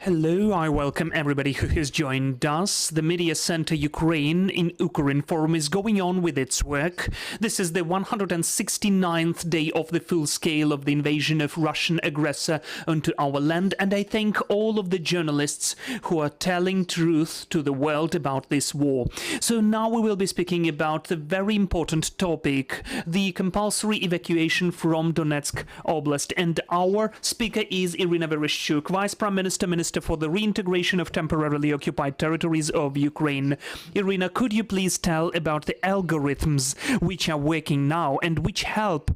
Hello, I welcome everybody who has joined us. The Media Center Ukraine in Ukrinform is going on with its work. This is the 169th day of the full scale of the invasion of Russian aggressor onto our land, and I thank all of the journalists who are telling truth to the world about this war. So now we will be speaking about the very important topic, the compulsory evacuation from Donetsk Oblast, and our speaker is Iryna Vereshchuk, Vice Prime Minister, Minister for the Reintegration of Temporarily Occupied Territories of Ukraine. Iryna, could you please tell about the algorithms which are working now and which help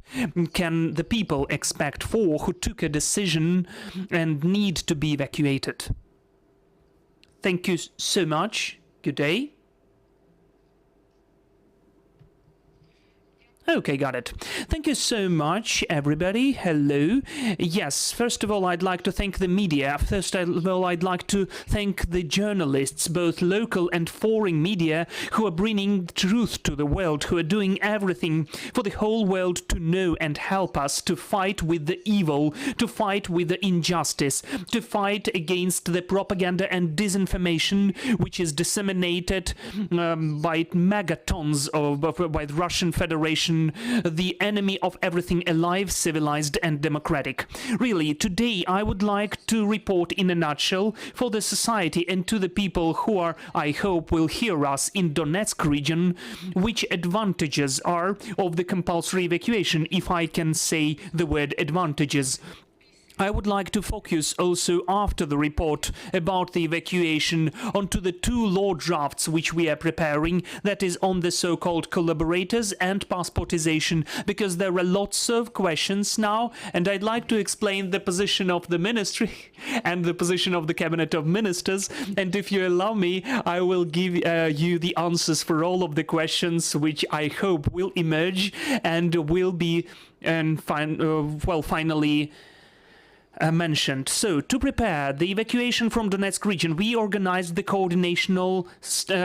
can the people expect for who took a decision and need to be evacuated? Thank you so much. Good day. Okay, got it. Thank you so much, everybody. Hello. Yes, first of all, I'd like to thank the media. First of all, I'd like to thank the journalists, both local and foreign media, who are bringing truth to the world, who are doing everything for the whole world to know and help us to fight with the evil, to fight with the injustice, to fight against the propaganda and disinformation which is disseminated by megatons by the Russian Federation, the enemy of everything alive, civilized and democratic. Really, today I would like to report in a nutshell for the society and to the people who are, I hope, will hear us in Donetsk region, which advantages are of the compulsory evacuation, if I can say the word advantages. I would like to focus also after the report about the evacuation onto the two law drafts which we are preparing, that is on the so-called collaborators and passportization, because there are lots of questions now, and I'd like to explain the position of the ministry and the position of the cabinet of ministers, and if you allow me, I will give you the answers for all of the questions which I hope will emerge and will be finally mentioned. So, to prepare the evacuation from Donetsk region, we organized the coordinational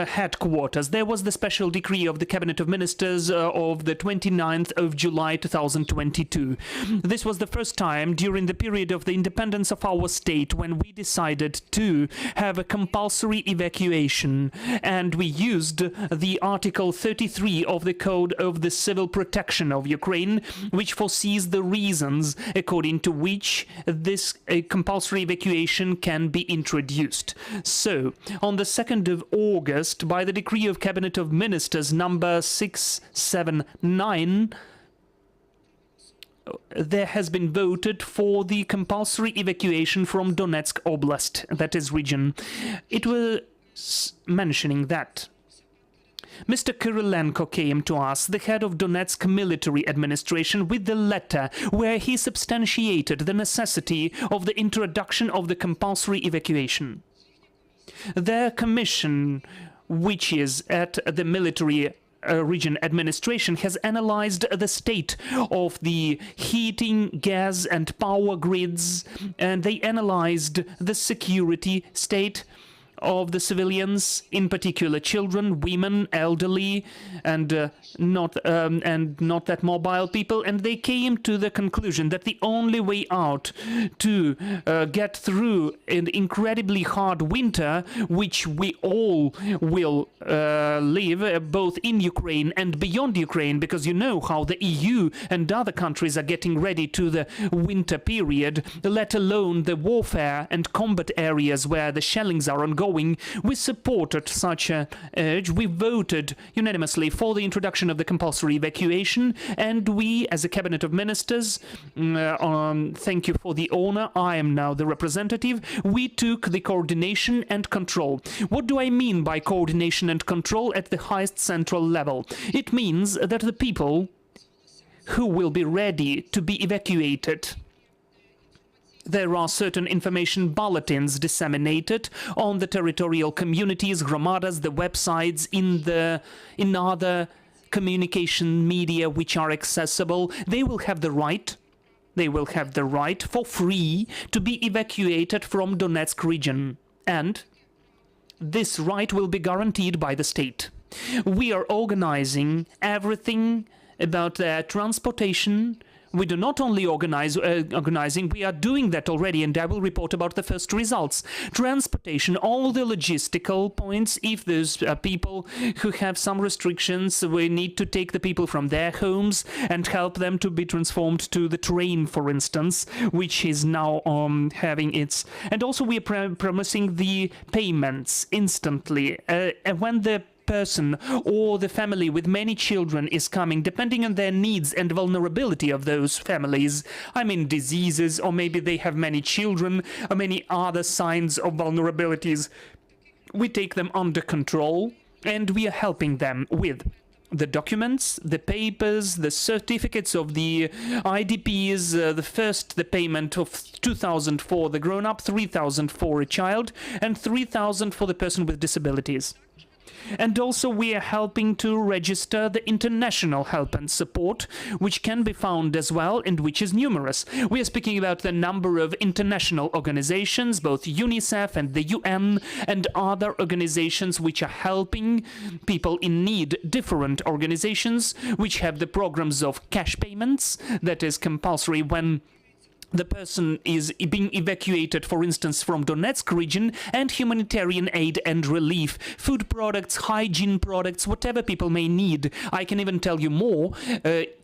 headquarters. There was the special decree of the Cabinet of Ministers of the 29th of July 2022. This was the first time during the period of the independence of our state when we decided to have a compulsory evacuation, and we used the Article 33 of the Code of the Civil Protection of Ukraine, which foresees the reasons according to which this compulsory evacuation can be introduced. So, on the 2nd of August, by the decree of Cabinet of Ministers number 679, there has been voted for the compulsory evacuation from Donetsk Oblast, that is region. It was mentioning that Mr. Kyrylenko came to us, the head of Donetsk military administration, with the letter where he substantiated the necessity of the introduction of the compulsory evacuation. Their commission, which is at the military region administration, has analyzed the state of the heating, gas and power grids, and they analyzed the security state of the civilians, in particular children, women, elderly, and not that mobile people, and they came to the conclusion that the only way out to get through an incredibly hard winter, which we all will live both in Ukraine and beyond Ukraine, because you know how the EU and other countries are getting ready to the winter period, let alone the warfare and combat areas where the shellings are ongoing. We supported such an urge. We voted unanimously for the introduction of the compulsory evacuation, and we, as a cabinet of ministers, thank you for the honor, I am now the representative, we took the coordination and control. What do I mean by coordination and control at the highest central level? It means that the people who will be ready to be evacuated, there are certain information bulletins disseminated on the territorial communities, hromadas, the websites, in other communication media which are accessible. They will have the right for free to be evacuated from Donetsk region, and this right will be guaranteed by the state. We are organizing everything about their transportation we do not only organizing, we are doing that already, and I will report about the first results. Transportation, all the logistical points. If there's people who have some restrictions, we need to take the people from their homes and help them to be transformed to the train, for instance, which is now having its... And also we are promising the payments instantly. When the person or the family with many children is coming, depending on their needs and vulnerability of those families, I mean diseases, or maybe they have many children, or many other signs of vulnerabilities, we take them under control and we are helping them with the documents, the papers, the certificates of the IDPs, the payment of 2,000 for the grown-up, 3,000 for a child, and 3,000 for the person with disabilities. And also we are helping to register the international help and support, which can be found as well, and which is numerous. We are speaking about the number of international organizations, both UNICEF and the UN, and other organizations which are helping people in need. Different organizations which have the programs of cash payments, that is compulsory when the person is being evacuated, for instance, from Donetsk region, and humanitarian aid and relief, food products, hygiene products, whatever people may need. I can even tell you more.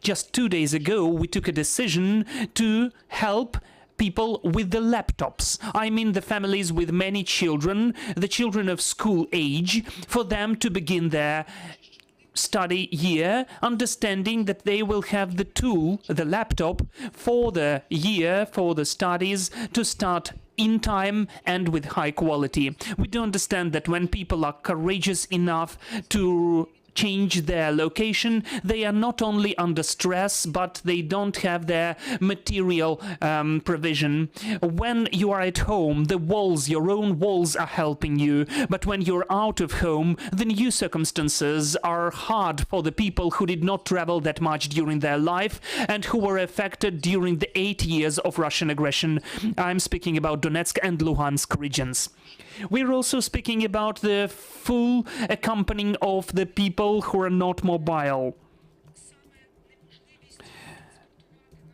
Just 2 days ago, we took a decision to help people with the laptops. I mean the families with many children, the children of school age, for them to begin their study year, understanding that they will have the tool, the laptop, for the year, for the studies, to start in time and with high quality. We do understand that when people are courageous enough to change their location, they are not only under stress, but they don't have their material provision. When you are at home, the walls, your own walls, are helping you, but when you're out of home, the new circumstances are hard for the people who did not travel that much during their life and who were affected during the 8 years of Russian aggression. I'm speaking about Donetsk and Luhansk regions. We're also speaking about the full accompanying of the people who are not mobile.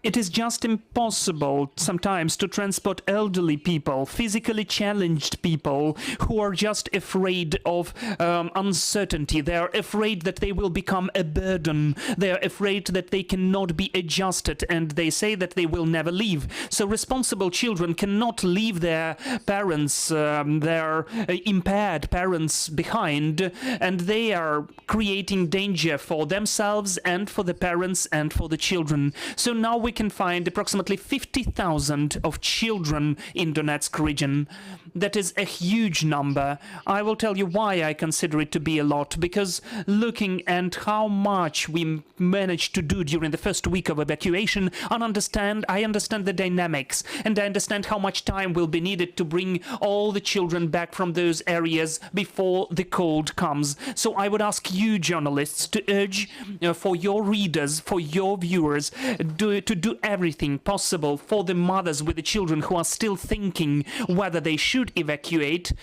It is just impossible sometimes to transport elderly people, physically challenged people who are just afraid of uncertainty. They are afraid that they will become a burden. They are afraid that they cannot be adjusted, and they say that they will never leave. So responsible children cannot leave their parents, their impaired parents behind, and they are creating danger for themselves and for the parents and for the children. So now we can find approximately 50,000 of children in Donetsk region. That is a huge number. I will tell you why I consider it to be a lot, because looking at how much we managed to do during the first week of evacuation, I understand the dynamics, and I understand how much time will be needed to bring all the children back from those areas before the cold comes. So I would ask you, journalists, to urge for your readers, for your viewers, to do everything possible for the mothers with the children who are still thinking whether they should evacuate.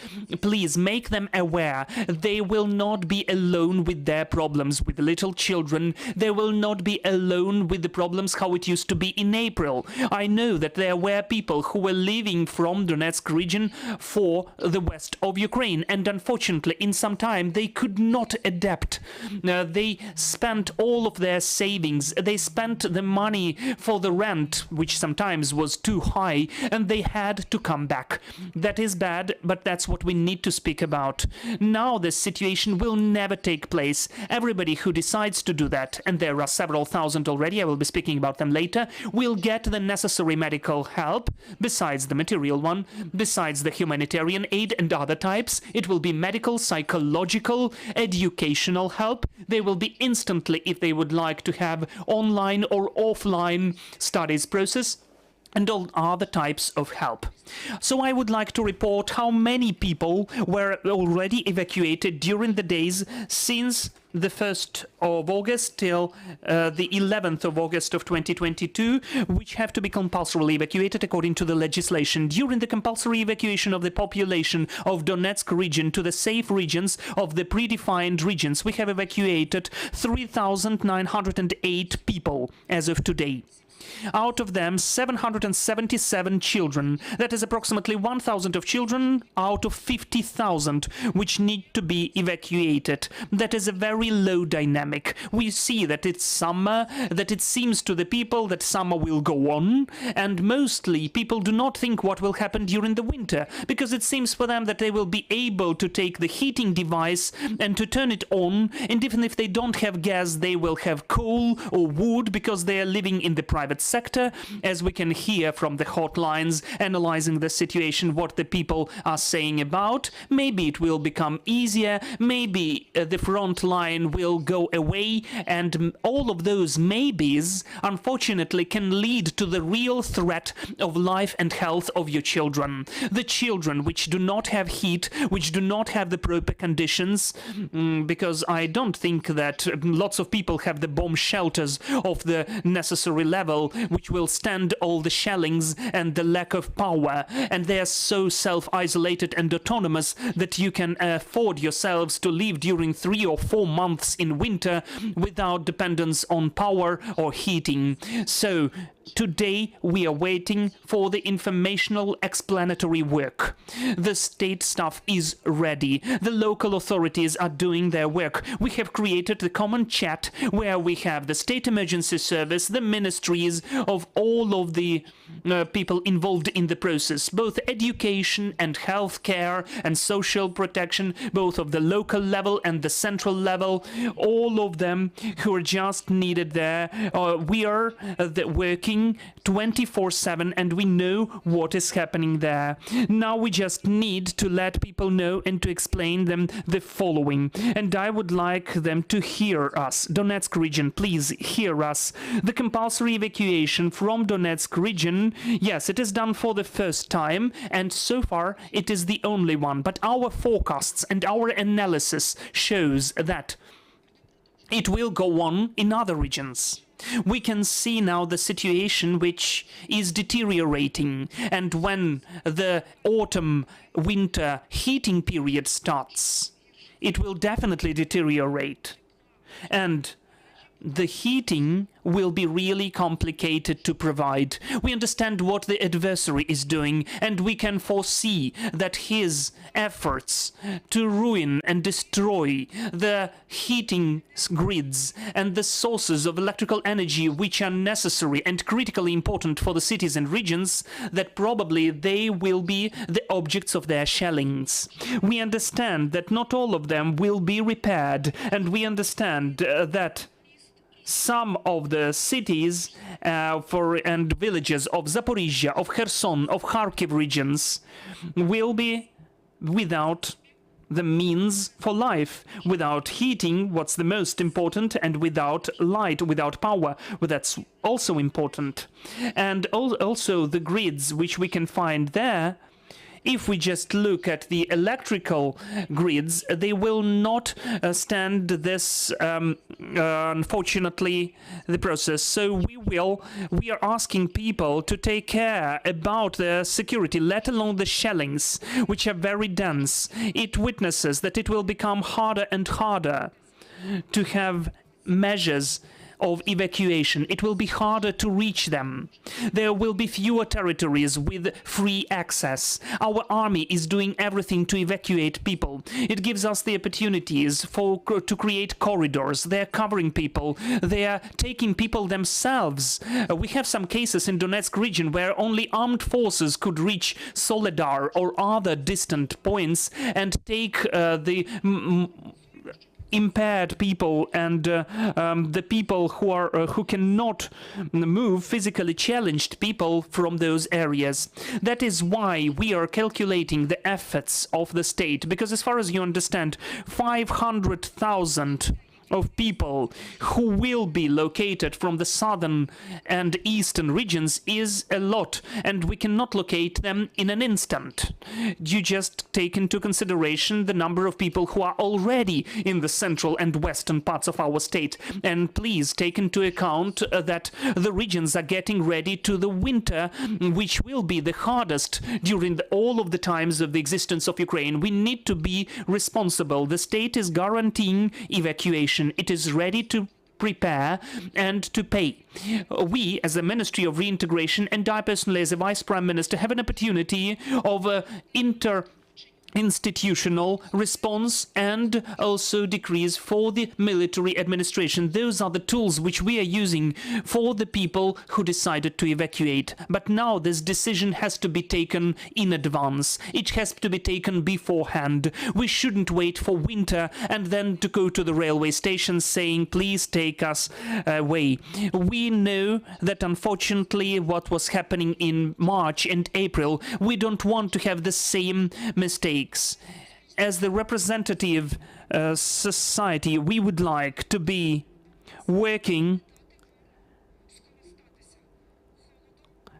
Please make them aware they will not be alone with their problems with little children. They will not be alone with the problems how it used to be in April. I know that there were people who were leaving from Donetsk region for the west of Ukraine, and unfortunately in some time they could not adapt. They spent all of their savings, they spent the money for the rent, which sometimes was too high, and they had to come back. That is bad, but that's what we need to speak about. Now this situation will never take place. Everybody who decides to do that, and there are several thousand already, I will be speaking about them later, will get the necessary medical help, besides the material one, besides the humanitarian aid and other types. It will be medical, psychological, educational help. They will be instantly, if they would like to have online or offline studies process, and all other types of help. So I would like to report how many people were already evacuated during the days since the 1st of August till the 11th of August of 2022, which have to be compulsorily evacuated according to the legislation. During the compulsory evacuation of the population of Donetsk region to the safe regions of the predefined regions, we have evacuated 3,908 people as of today. Out of them, 777 children. That is approximately 1,000 of children out of 50,000 which need to be evacuated. That is a very low dynamic. We see that it's summer, that it seems to the people that summer will go on, and mostly people do not think what will happen during the winter, because it seems for them that they will be able to take the heating device and to turn it on, and even if they don't have gas, they will have coal or wood because they are living in the private sector, as we can hear from the hotlines analyzing the situation, what the people are saying about. Maybe it will become easier, maybe the front line will go away, and all of those maybes unfortunately can lead to the real threat of life and health of your children. The children which do not have heat, which do not have the proper conditions, because I don't think that lots of people have the bomb shelters of the necessary level which will stand all the shellings and the lack of power, and they are so self-isolated and autonomous that you can afford yourselves to live during 3 or 4 months in winter without dependence on power or heating. So today we are waiting for the informational explanatory work. The state staff is ready. The local authorities are doing their work. We have created the common chat where we have the state emergency service, the ministries of all of the people involved in the process, both education and healthcare and social protection, both of the local level and the central level, all of them who are just needed there. We are working 24/7 and we know what is happening there. Now we just need to let people know and to explain them the following. And I would like them to hear us. Donetsk region, please hear us. The compulsory evacuation from Donetsk region, yes, it is done for the first time, and so far it is the only one. But our forecasts and our analysis shows that it will go on in other regions. We can see now the situation which is deteriorating, and when the autumn-winter heating period starts, it will definitely deteriorate. And the heating will be really complicated to provide. We understand what the adversary is doing, and we can foresee that his efforts to ruin and destroy the heating grids and the sources of electrical energy which are necessary and critically important for the cities and regions, that probably they will be the objects of their shellings. We understand that not all of them will be repaired, and we understand that some of the cities and villages of Zaporizhia, of Kherson, of Kharkiv regions will be without the means for life, without heating, what's the most important, and without light, without power, well, that's also important. And also the grids which we can find there, if we just look at the electrical grids, they will not stand this, unfortunately, the process. So we are asking people to take care about their security, let alone the shellings, which are very dense. It witnesses that it will become harder and harder to have measures of evacuation. It will be harder to reach them. There will be fewer territories with free access. Our army is doing everything to evacuate people. It gives us the opportunities to create corridors. They are covering people. They are taking people themselves. We have some cases in Donetsk region where only armed forces could reach Soledar or other distant points and take the impaired people and the people who cannot move, physically challenged people from those areas. That is why we are calculating the efforts of the state, because as far as you understand, 500,000 of people who will be located from the southern and eastern regions is a lot, and we cannot locate them in an instant. You just take into consideration the number of people who are already in the central and western parts of our state, and please take into account that the regions are getting ready to the winter, which will be the hardest during all of the times of the existence of Ukraine. We need to be responsible. The state is guaranteeing evacuation. It is ready to prepare and to pay. We, as the Ministry of Reintegration, and I personally, as a Vice Prime Minister, have an opportunity of institutional response and also decrees for the military administration. Those are the tools which we are using for the people who decided to evacuate. But now this decision has to be taken in advance. It has to be taken beforehand. We shouldn't wait for winter and then to go to the railway station saying, please take us away. We know that unfortunately what was happening in March and April, we don't want to have the same mistake. As the representative society, we would like to be working.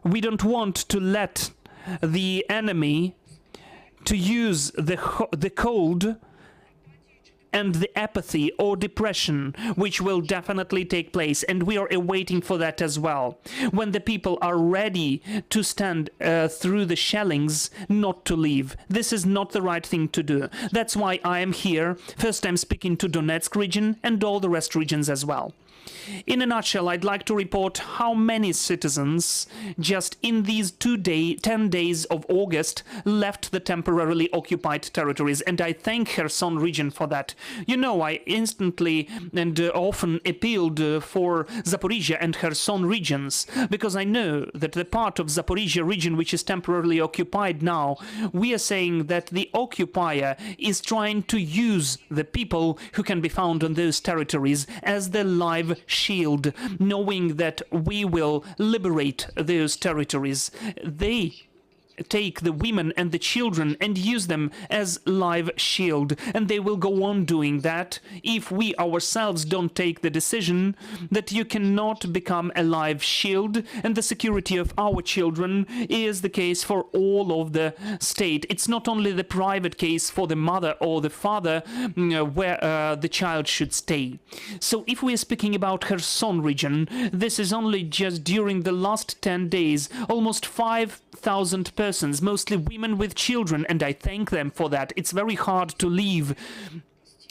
We don't want to let the enemy to use the cold and the apathy or depression, which will definitely take place, and we are awaiting for that as well. When the people are ready to stand through the shellings, not to leave. This is not the right thing to do. That's why I am here. First, I'm speaking to Donetsk region and all the rest regions as well. In a nutshell, I'd like to report how many citizens just in these 10 days of August left the temporarily occupied territories, and I thank Kherson region for that. You know, I instantly and often appealed for Zaporizhia and Kherson regions, because I know that the part of Zaporizhia region which is temporarily occupied now, we are saying that the occupier is trying to use the people who can be found on those territories as the live shield, knowing that we will liberate those territories. They take the women and the children and use them as live shield, and they will go on doing that if we ourselves don't take the decision that you cannot become a live shield, and the security of our children is the case for all of the state. It's not only the private case for the mother or the father where the child should stay. So if we are speaking about Kherson region, this is only just during the last 10 days, almost 5,000 persons, mostly women with children, and I thank them for that. It's very hard to leave.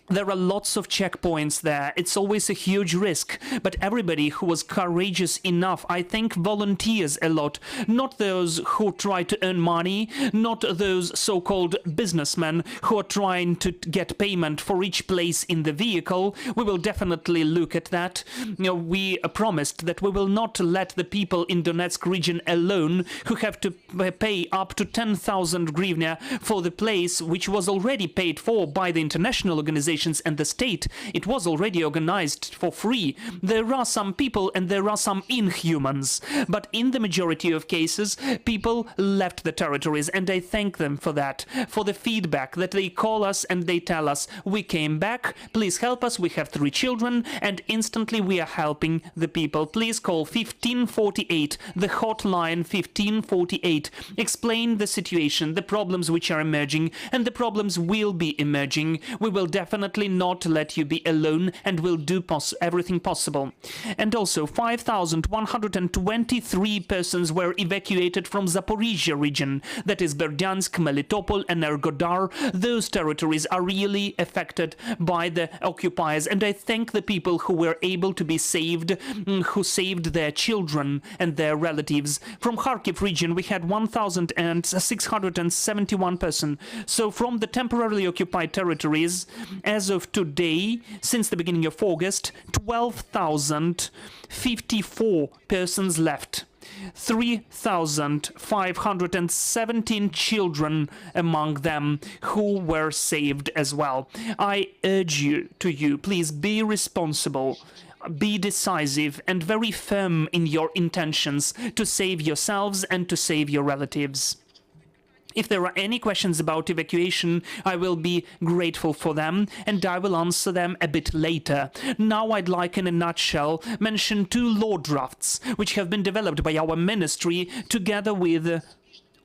There are lots of checkpoints there. It's always a huge risk. But everybody who was courageous enough, I thank volunteers a lot. Not those who try to earn money, not those so-called businessmen who are trying to get payment for each place in the vehicle. We will definitely look at that. You know, we promised that we will not let the people in Donetsk region alone who have to pay up to 10,000 hryvnia for the place which was already paid for by the international organization and the state. It was already organized for free. There are some people and there are some inhumans, but in the majority of cases, people left the territories, and I thank them for that, for the feedback that they call us and they tell us, we came back, please help us, we have 3 children, and instantly we are helping the people. Please call 1548, the hotline 1548. Explain the situation, the problems which are emerging, and the problems will be emerging. We will definitely not let you be alone, and will do everything possible. And also 5,123 persons were evacuated from Zaporizhia region, that is Berdyansk, Melitopol, Energodar. Those territories are really affected by the occupiers, and I thank the people who were able to be saved, who saved their children and their relatives. From Kharkiv region we had 1,671 persons. So from the temporarily occupied territories, as of today, since the beginning of August, 12,054 persons left. 3,517 children among them who were saved as well. I urge you, please be responsible, be decisive and very firm in your intentions to save yourselves and to save your relatives. If there are any questions about evacuation, I will be grateful for them, and I will answer them a bit later. Now I'd like, in a nutshell, mention 2 law drafts, which have been developed by our ministry together with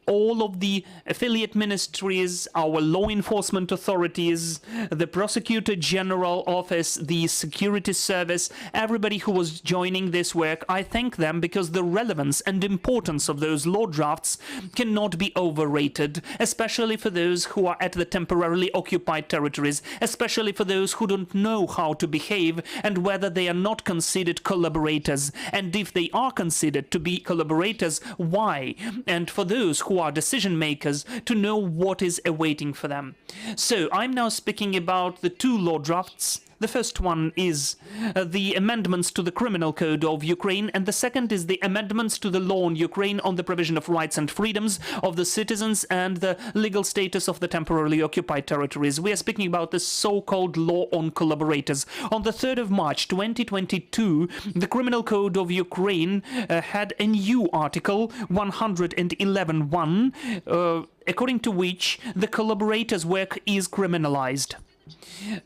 all of the affiliate ministries, our law enforcement authorities, the Prosecutor General Office, the Security Service, everybody who was joining this work. I thank them because the relevance and importance of those law drafts cannot be overrated, especially for those who are at the temporarily occupied territories, especially for those who don't know how to behave and whether they are not considered collaborators. And if they are considered to be collaborators, why? And for those who are decision makers to know what is awaiting for them. So I'm now speaking about the 2 law drafts. The first one is the amendments to the Criminal Code of Ukraine, and the second is the amendments to the law in Ukraine on the provision of rights and freedoms of the citizens and the legal status of the temporarily occupied territories. We are speaking about the so-called law on collaborators. On the 3rd of March 2022, the Criminal Code of Ukraine had a new article, 111.1, according to which the collaborators' work is criminalized.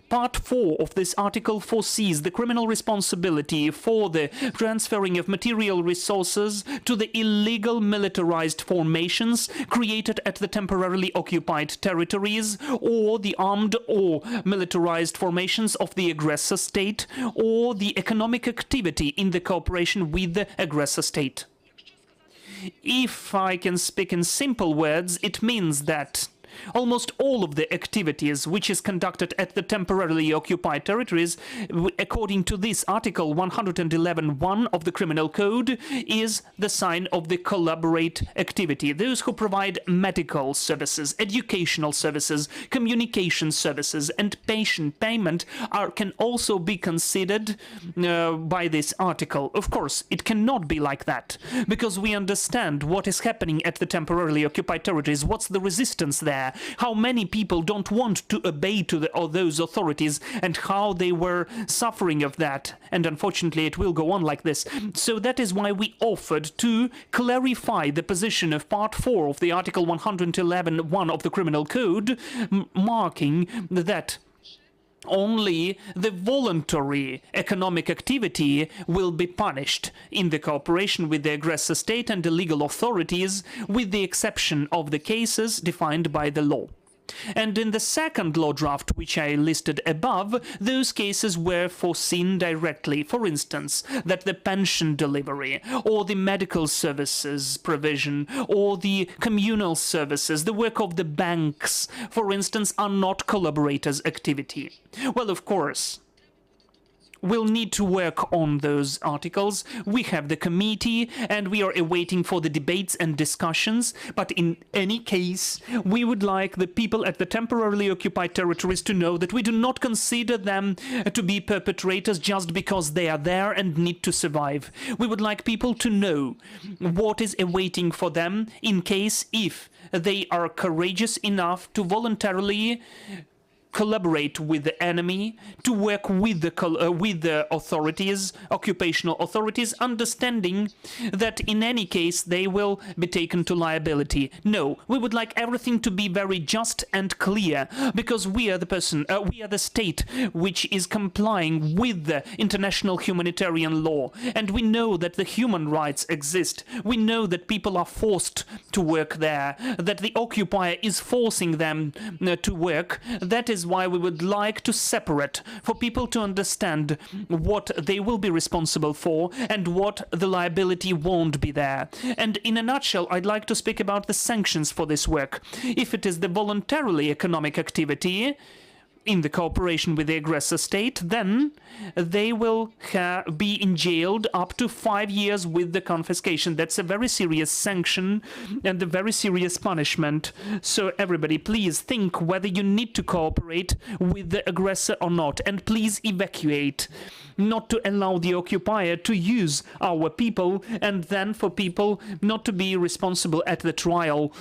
Part 4 of this article foresees the criminal responsibility for the transferring of material resources to the illegal militarized formations created at the temporarily occupied territories, or the armed or militarized formations of the aggressor state, or the economic activity in the cooperation with the aggressor state. If I can speak in simple words, it means that almost all of the activities which is conducted at the temporarily occupied territories, according to this article 111.1 of the Criminal Code, is the sign of the collaborate activity. Those who provide medical services, educational services, communication services, and patient payment can also be considered by this article. Of course, it cannot be like that, because we understand what is happening at the temporarily occupied territories, what's the resistance there, how many people don't want to obey to those authorities, and how they were suffering of that. And unfortunately, it will go on like this. So that is why we offered to clarify the position of Part 4 of the Article 111.1 of the Criminal Code, marking that only the voluntary economic activity will be punished in the cooperation with the aggressor state and the legal authorities, with the exception of the cases defined by the law. And in the second law draft, which I listed above, those cases were foreseen directly. For instance, that the pension delivery, or the medical services provision, or the communal services, the work of the banks, for instance, are not collaborators' activity. Well, of course, we'll need to work on those articles. We have the committee, and we are awaiting for the debates and discussions. But in any case, we would like the people at the temporarily occupied territories to know that we do not consider them to be perpetrators just because they are there and need to survive. We would like people to know what is awaiting for them in case if they are courageous enough to voluntarily collaborate with the enemy, to work with the authorities, occupational authorities, understanding that in any case they will be taken to liability. No, we would like everything to be very just and clear, because we are the state which is complying with the international humanitarian law, and we know that the human rights exist. We know that people are forced to work there, that the occupier is forcing them to work. That is why we would like to separate, for people to understand what they will be responsible for and what the liability won't be there. And in a nutshell, I'd like to speak about the sanctions for this work. If it is the voluntarily economic activity in the cooperation with the aggressor state, then they will be jailed up to 5 years with the confiscation. That's a very serious sanction and a very serious punishment. So everybody, please think whether you need to cooperate with the aggressor or not, and please evacuate, not to allow the occupier to use our people, and then for people not to be responsible at the trial.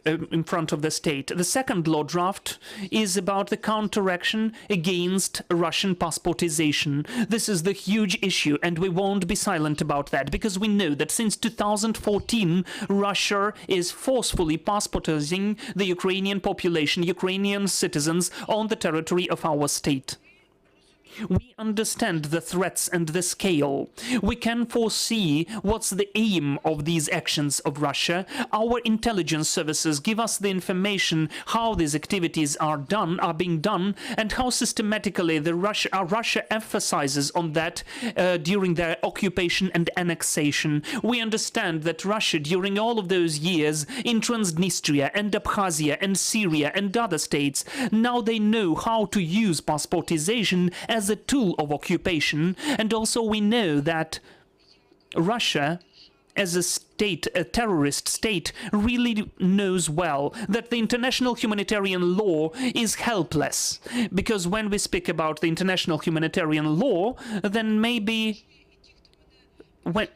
in front of the state. The second law draft is about the counteraction against Russian passportization. This is the huge issue, and we won't be silent about that, because we know that since 2014, Russia is forcefully passportizing the Ukrainian population, Ukrainian citizens on the territory of our state. We understand the threats and the scale. We can foresee what's the aim of these actions of Russia. Our intelligence services give us the information how these activities are being done, and how systematically Russia emphasizes on that during their occupation and annexation. We understand that Russia, during all of those years in Transnistria and Abkhazia and Syria and other states, now they know how to use passportization as a tool of occupation. And also we know that Russia, as a state, a terrorist state, really knows well that the international humanitarian law is helpless. Because when we speak about the international humanitarian law, then maybe when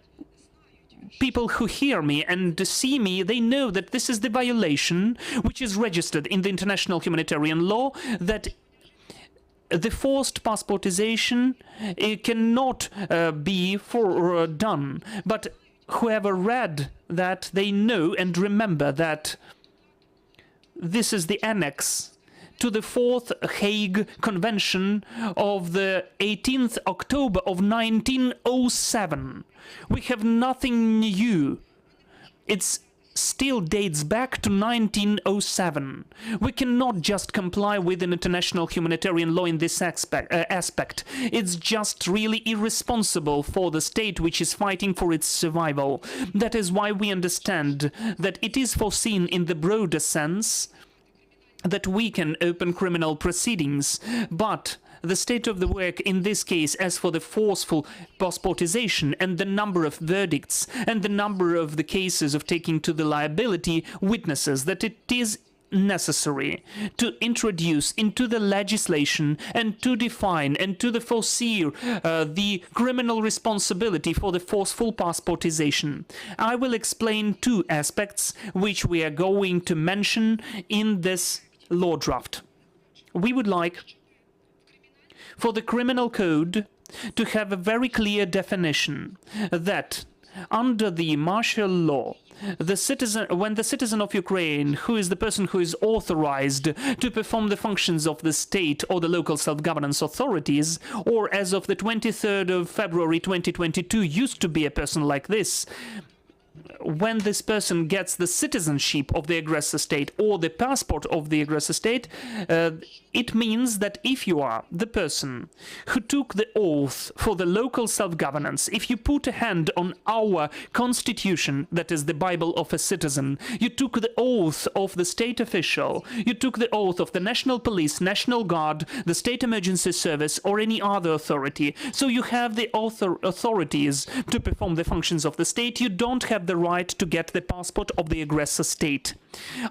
people who hear me and see me, they know that this is the violation which is registered in the international humanitarian law, that the forced passportization cannot be done. But whoever read that, they know and remember that this is the annex to the Fourth Hague Convention of the 18th October of 1907. We have nothing new. It's still dates back to 1907. We cannot just comply with an international humanitarian law in this aspect. It's just really irresponsible for the state which is fighting for its survival. That is why we understand that it is foreseen in the broader sense that we can open criminal proceedings, but the state of the work in this case, as for the forceful passportization and the number of verdicts and the number of the cases of taking to the liability, witnesses that it is necessary to introduce into the legislation and to define and to foresee the criminal responsibility for the forceful passportization. I will explain two aspects which we are going to mention in this law draft. We would like for the criminal code to have a very clear definition that under the martial law, when the citizen of Ukraine, who is the person who is authorized to perform the functions of the state or the local self-governance authorities, or as of the 23rd of February 2022 used to be a person like this, when this person gets the citizenship of the aggressor state or the passport of the aggressor state, it means that if you are the person who took the oath for the local self-governance, if you put a hand on our constitution, that is the Bible of a citizen, you took the oath of the state official, you took the oath of the National Police, National Guard, the State Emergency Service, or any other authority, so you have the authorities to perform the functions of the state, you don't have the right to get the passport of the aggressor state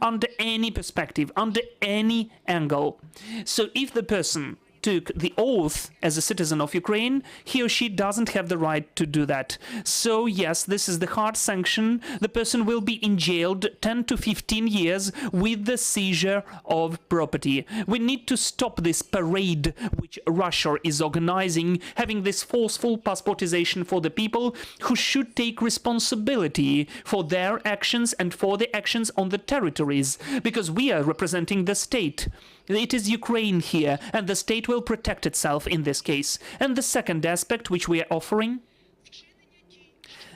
under any perspective, under any angle. So if the person took the oath as a citizen of Ukraine, he or she doesn't have the right to do that. So yes, this is the hard sanction. The person will be jailed 10 to 15 years with the seizure of property. We need to stop this parade which Russia is organizing, having this forceful passportization for the people who should take responsibility for their actions and for the actions on the territories, because we are representing the state. It is Ukraine here, and the state will protect itself in this case. And the second aspect which we are offering,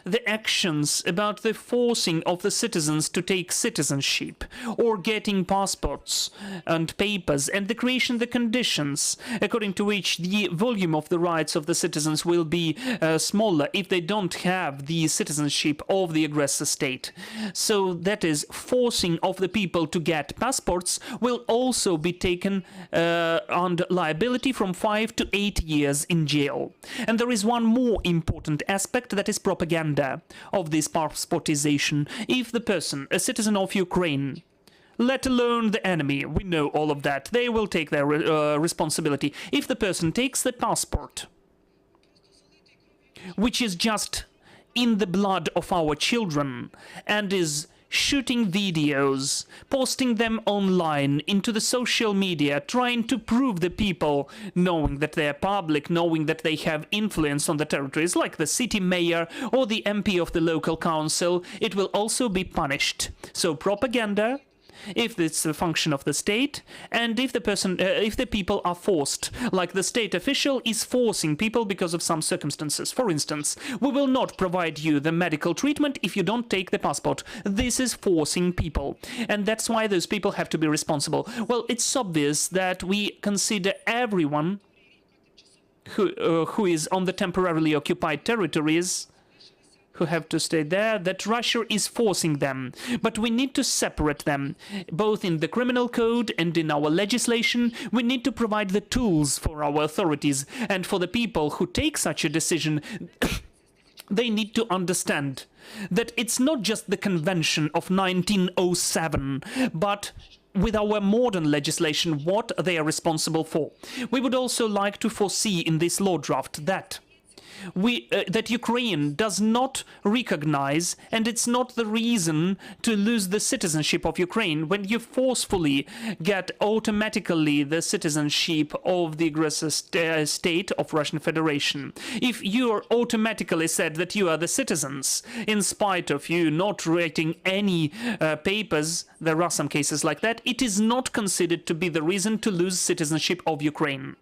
the actions about the forcing of the citizens to take citizenship or getting passports and papers, and the creation of the conditions according to which the volume of the rights of the citizens will be smaller if they don't have the citizenship of the aggressor state. So that is, forcing of the people to get passports will also be taken under liability from 5 to 8 years in jail. And there is one more important aspect, that is propaganda of this passportization. If the person, a citizen of Ukraine, let alone the enemy, we know all of that, they will take their responsibility. If the person takes the passport, which is just in the blood of our children, and is shooting videos, posting them online into the social media, trying to prove the people, knowing that they are public, knowing that they have influence on the territories, like the city mayor or the MP of the local council, it will also be punished. So propaganda, if it's a function of the state, and if the people are forced, like the state official is forcing people because of some circumstances. For instance, we will not provide you the medical treatment if you don't take the passport. This is forcing people, and that's why those people have to be responsible. Well, it's obvious that we consider everyone who is on the temporarily occupied territories, who have to stay there, that Russia is forcing them. But we need to separate them, both in the criminal code and in our legislation. We need to provide the tools for our authorities, and for the people who take such a decision, they need to understand that it's not just the convention of 1907, but with our modern legislation, what they are responsible for. We would also like to foresee in this law draft that that Ukraine does not recognize, and it's not the reason to lose the citizenship of Ukraine when you forcefully get automatically the citizenship of the aggressor state of Russian Federation. If you are automatically said that you are the citizens, in spite of you not writing any papers, there are some cases like that, it is not considered to be the reason to lose citizenship of Ukraine.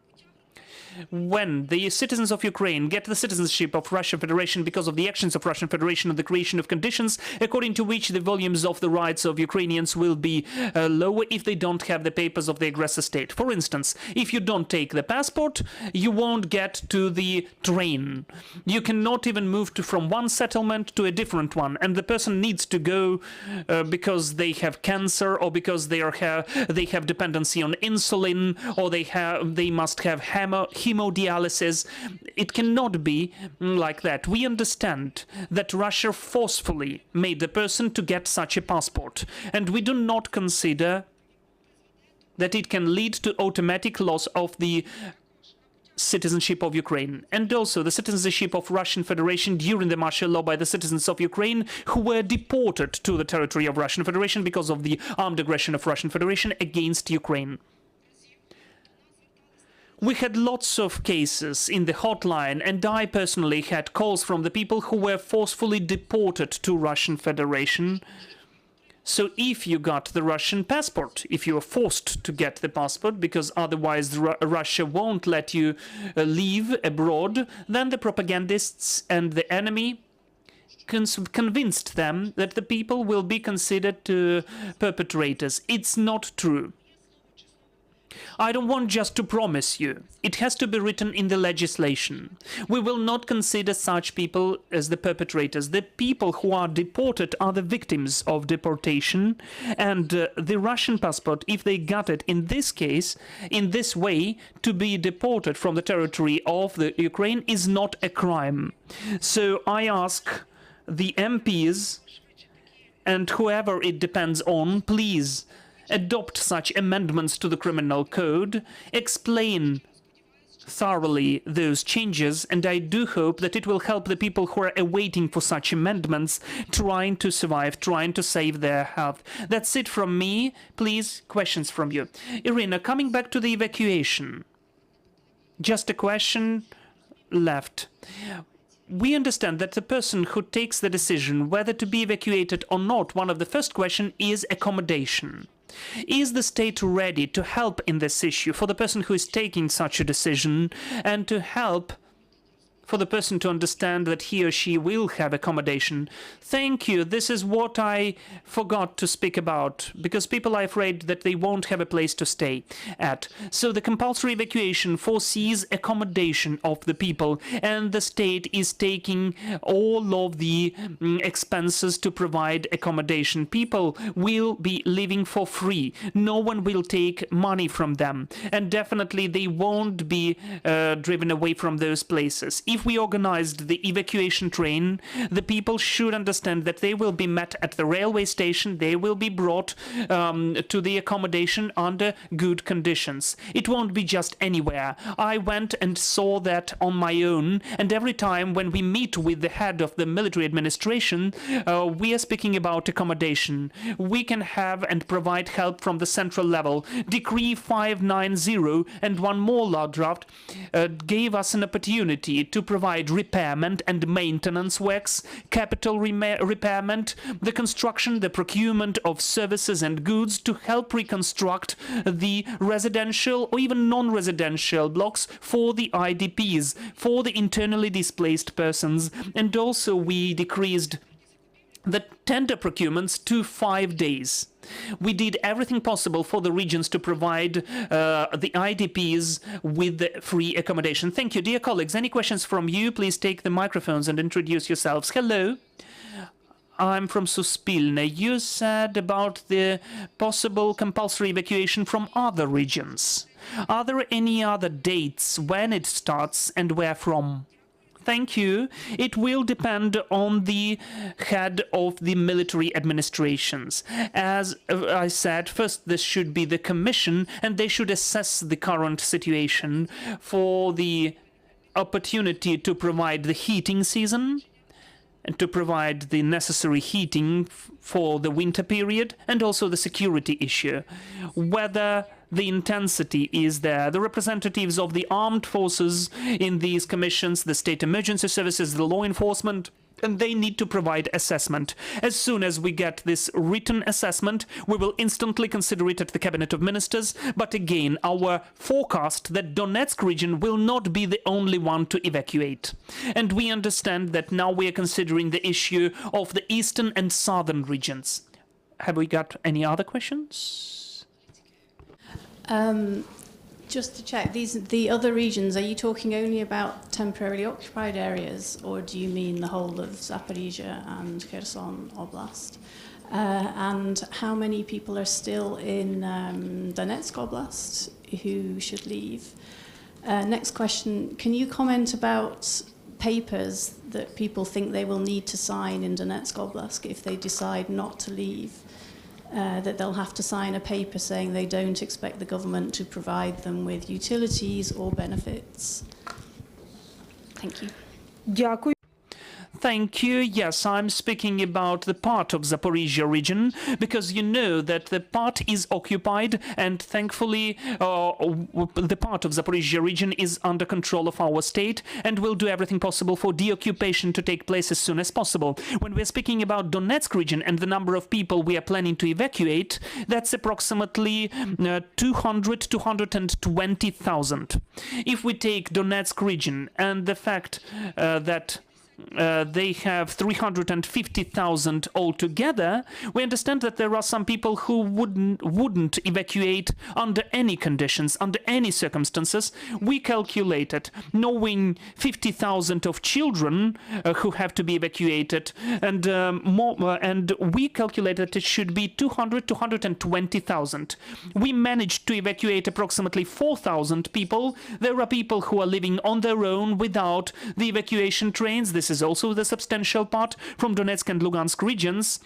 When the citizens of Ukraine get the citizenship of Russian Federation because of the actions of Russian Federation and the creation of conditions according to which the volumes of the rights of Ukrainians will be lower if they don't have the papers of the aggressor state. For instance, if you don't take the passport, you won't get to the train. You cannot even move from one settlement to a different one, and the person needs to go because they have cancer, or because they have dependency on insulin, or they must have hemodialysis. It cannot be like that. We understand that Russia forcefully made the person to get such a passport, and we do not consider that it can lead to automatic loss of the citizenship of Ukraine, and also the citizenship of Russian Federation during the martial law by the citizens of Ukraine who were deported to the territory of Russian Federation because of the armed aggression of Russian Federation against Ukraine. We had lots of cases in the hotline, and I personally had calls from the people who were forcefully deported to Russian Federation. So if you got the Russian passport, if you are forced to get the passport because otherwise Russia won't let you leave abroad, then the propagandists and the enemy convinced them that the people will be considered perpetrators. It's not true. I don't want just to promise you. It has to be written in the legislation. We will not consider such people as the perpetrators. The people who are deported are the victims of deportation, and the Russian passport, if they got it in this case, in this way, to be deported from the territory of the Ukraine is not a crime. So I ask the MPs and whoever it depends on, please adopt such amendments to the criminal code, explain thoroughly those changes, and I do hope that it will help the people who are awaiting for such amendments, trying to survive, trying to save their health. That's it from me. Please, questions from you. Iryna, coming back to the evacuation. Just a question left. We understand that the person who takes the decision whether to be evacuated or not, one of the first questions is accommodation. Is the state ready to help in this issue for the person who is taking such a decision, and to help for the person to understand that he or she will have accommodation? Thank you. This is what I forgot to speak about, because people are afraid that they won't have a place to stay at. So the compulsory evacuation foresees accommodation of the people, and the state is taking all of the expenses to provide accommodation. People will be living for free. No one will take money from them, and definitely they won't be driven away from those places. if we organized the evacuation train, the people should understand that they will be met at the railway station, they will be brought to the accommodation under good conditions. It won't be just anywhere. I went and saw that on my own, and every time when we meet with the head of the military administration, we are speaking about accommodation. We can have and provide help from the central level. Decree 590 and one more law draft gave us an opportunity to provide repairment and maintenance works, capital repairment, the construction, the procurement of services and goods to help reconstruct the residential or even non-residential blocks for the IDPs, for the internally displaced persons, and also we decreased the tender procurements to 5 days. We did everything possible for the regions to provide the IDPs with free accommodation. Thank you, dear colleagues. Any questions from you? Please take the microphones and introduce yourselves. Hello. I'm from Suspilne. You said about the possible compulsory evacuation from other regions. Are there any other dates when it starts and where from? Thank you. It will depend on the head of the military administrations. As I said, first this should be the commission, and they should assess the current situation for the opportunity to provide the heating season and to provide the necessary heating for the winter period, and also the security issue. Whether the intensity is there. The representatives of the armed forces in these commissions, the state emergency services, the law enforcement, and they need to provide assessment. As soon as we get this written assessment, we will instantly consider it at the Cabinet of Ministers. But again, our forecast that Donetsk region will not be the only one to evacuate. And we understand that now we are considering the issue of the eastern and southern regions. Have we got any other questions? Just to check, the other regions, are you talking only about temporarily occupied areas, or do you mean the whole of Zaporizhia and Kherson Oblast? And how many people are still in Donetsk Oblast who should leave? Next question, can you comment about papers that people think they will need to sign in Donetsk Oblast if they decide not to leave? That they'll have to sign a paper saying they don't expect the government to provide them with utilities or benefits. Thank you. Дякую. Thank you. Yes, I'm speaking about the part of Zaporizhia region, because you know that the part is occupied, and thankfully the part of Zaporizhia region is under control of our state, and we'll do everything possible for deoccupation to take place as soon as possible. When we're speaking about Donetsk region and the number of people we are planning to evacuate, that's approximately 220,000. If we take Donetsk region and the fact that they have 350,000 altogether, we understand that there are some people who wouldn't evacuate under any conditions, under any circumstances. We calculated, knowing 50,000 of children who have to be evacuated, and we calculated it should be 220,000. We managed to evacuate approximately 4,000 people. There are people who are living on their own without the evacuation trains. This is also the substantial part from Donetsk and Lugansk regions.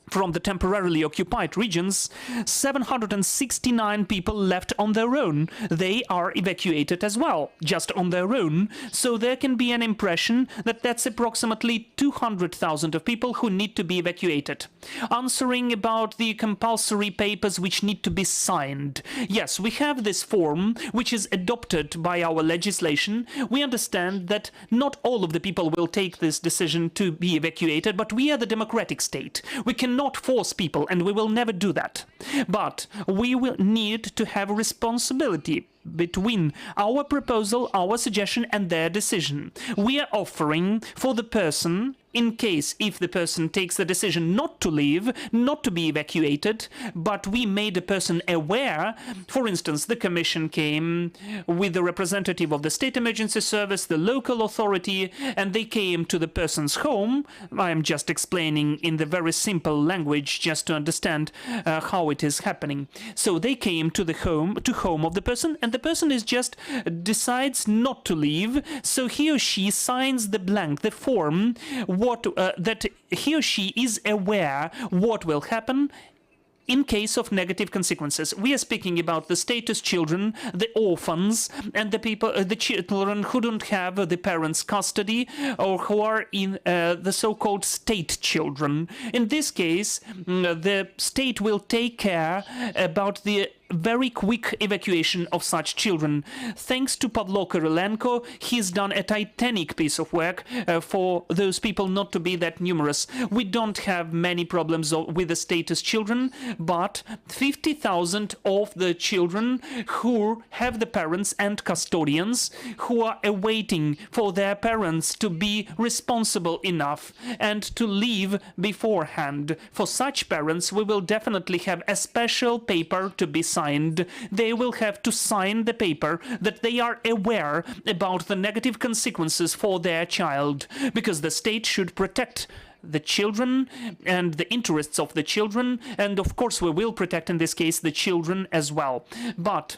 From the temporarily occupied regions, 769 people left on their own. They are evacuated as well, just on their own. So there can be an impression that that's approximately 200,000 of people who need to be evacuated. Answering about the compulsory papers which need to be signed. Yes, we have this form which is adopted by our legislation. We understand that not all of the people will take this decision to be evacuated, but we are the democratic state. We cannot force people, and we will never do that. But we will need to have a responsibility between our proposal, our suggestion, and their decision. We are offering for the person in case if the person takes the decision not to leave, not to be evacuated, but we made a person aware. For instance, the commission came with the representative of the state emergency service, the local authority, and they came to the person's home. I am just explaining in the very simple language just to understand how it is happening. So they came to the home of the person, and the person is just decides not to leave, so he or she signs the blank, the form, that he or she is aware what will happen in case of negative consequences. We are speaking about the status children, the orphans, and the children who don't have the parents' custody or who are in the so-called state children. In this case, the state will take care about the very quick evacuation of such children. Thanks to Pavlo Kyrylenko, he's done a titanic piece of work for those people not to be that numerous. We don't have many problems with the status children, but 50,000 of the children who have the parents and custodians who are awaiting for their parents to be responsible enough and to leave beforehand. For such parents, we will definitely have a special paper to be signed. They will have to sign the paper that they are aware about the negative consequences for their child, because the state should protect the children and the interests of the children, and of course we will protect in this case the children as well. But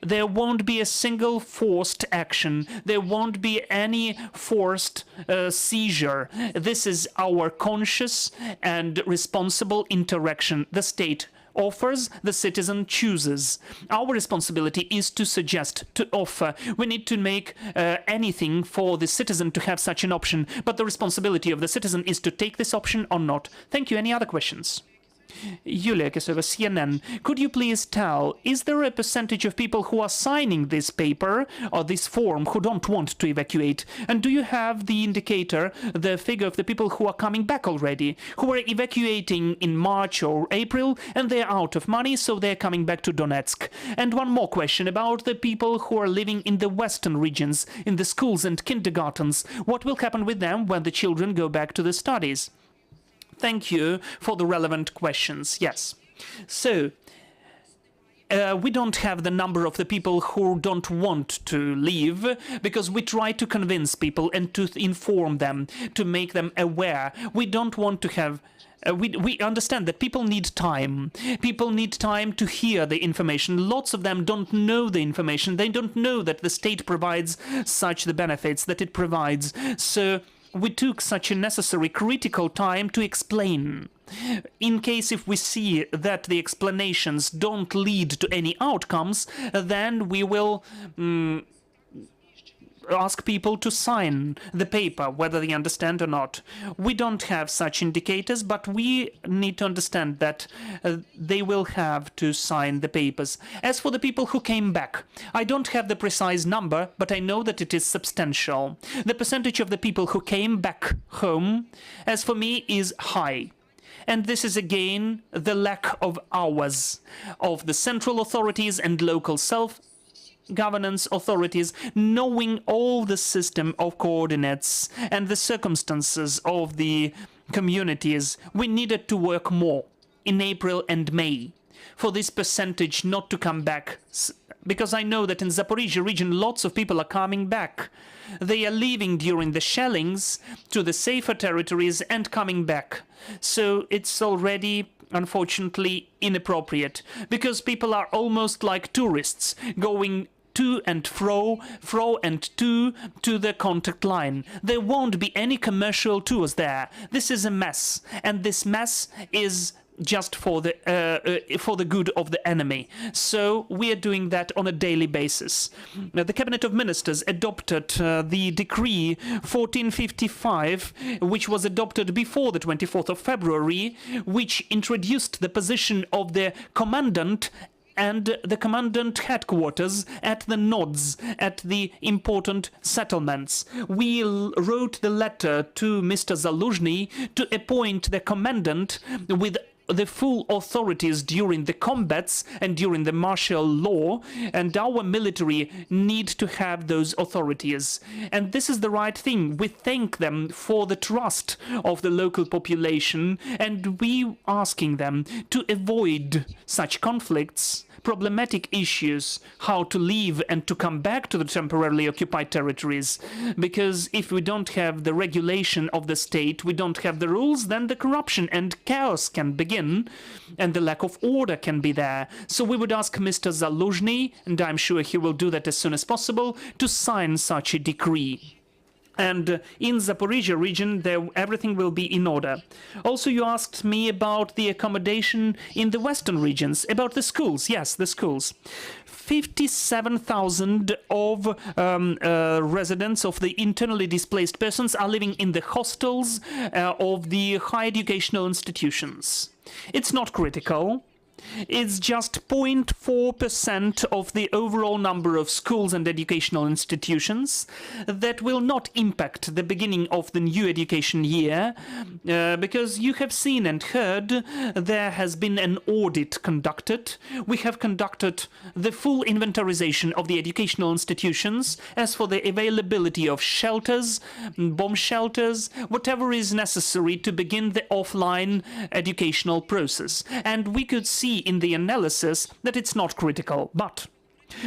there won't be a single forced action. There won't be any forced seizure. This is our conscious and responsible interaction. The state offers, the citizen chooses. Our responsibility is to suggest, to offer. We need to make anything for the citizen to have such an option, but the responsibility of the citizen is to take this option or not. Thank you. Any other questions? Yulia Kesova, CNN. Could you please tell, is there a percentage of people who are signing this paper or this form who don't want to evacuate? And do you have the indicator, the figure of the people who are coming back already, who are evacuating in March or April and they're out of money, so they're coming back to Donetsk? And one more question about the people who are living in the western regions, in the schools and kindergartens. What will happen with them when the children go back to the studies? Thank you for the relevant questions. Yes. So, we don't have the number of the people who don't want to leave, because we try to convince people and to inform them, to make them aware. We don't want to have... we understand that people need time. People need time to hear the information. Lots of them don't know the information. They don't know that the state provides such the benefits that it provides. So we took such a necessary critical time to explain. In case if we see that the explanations don't lead to any outcomes, then we will ask people to sign the paper, whether they understand or not. We don't have such indicators, but we need to understand that they will have to sign the papers. As for the people who came back, I don't have the precise number, but I know that it is substantial. The percentage of the people who came back home, as for me, is high. And this is again the lack of hours of the central authorities and local self-governance authorities knowing all the system of coordinates and the circumstances of the communities. We needed to work more in April and May for this percentage not to come back, because I know that in Zaporizhia region lots of people are coming back. They are leaving during the shellings to the safer territories and coming back. So it's already unfortunately inappropriate, because people are almost like tourists going to and fro and to the contact line. There won't be any commercial tours there. This is a mess, and this mess is just for the good of the enemy. So we are doing that on a daily basis. The Cabinet of Ministers adopted the decree 1455, which was adopted before the 24th of February, which introduced the position of the commandant and the commandant headquarters at the nodes, at the important settlements. We wrote the letter to Mr. Zaluzhny to appoint the commandant with the full authorities during the combats and during the martial law, and our military need to have those authorities. And this is the right thing. We thank them for the trust of the local population, and we asking them to avoid such conflicts, problematic issues, how to leave and to come back to the temporarily occupied territories. Because if we don't have the regulation of the state, we don't have the rules, then the corruption and chaos can begin, and the lack of order can be there. So we would ask Mr. Zaluzhny, and I'm sure he will do that as soon as possible, to sign such a decree. And in Zaporizhia region, everything will be in order. Also, you asked me about the accommodation in the western regions, about the schools. Yes, the schools. 57,000 of residents of the internally displaced persons are living in the hostels of the higher educational institutions. It's not critical. It's just 0.4% of the overall number of schools and educational institutions. That will not impact the beginning of the new education year, because you have seen and heard there has been an audit conducted. We have conducted the full inventarization of the educational institutions as for the availability of shelters, bomb shelters, whatever is necessary to begin the offline educational process. And we could see in the analysis that it's not critical, but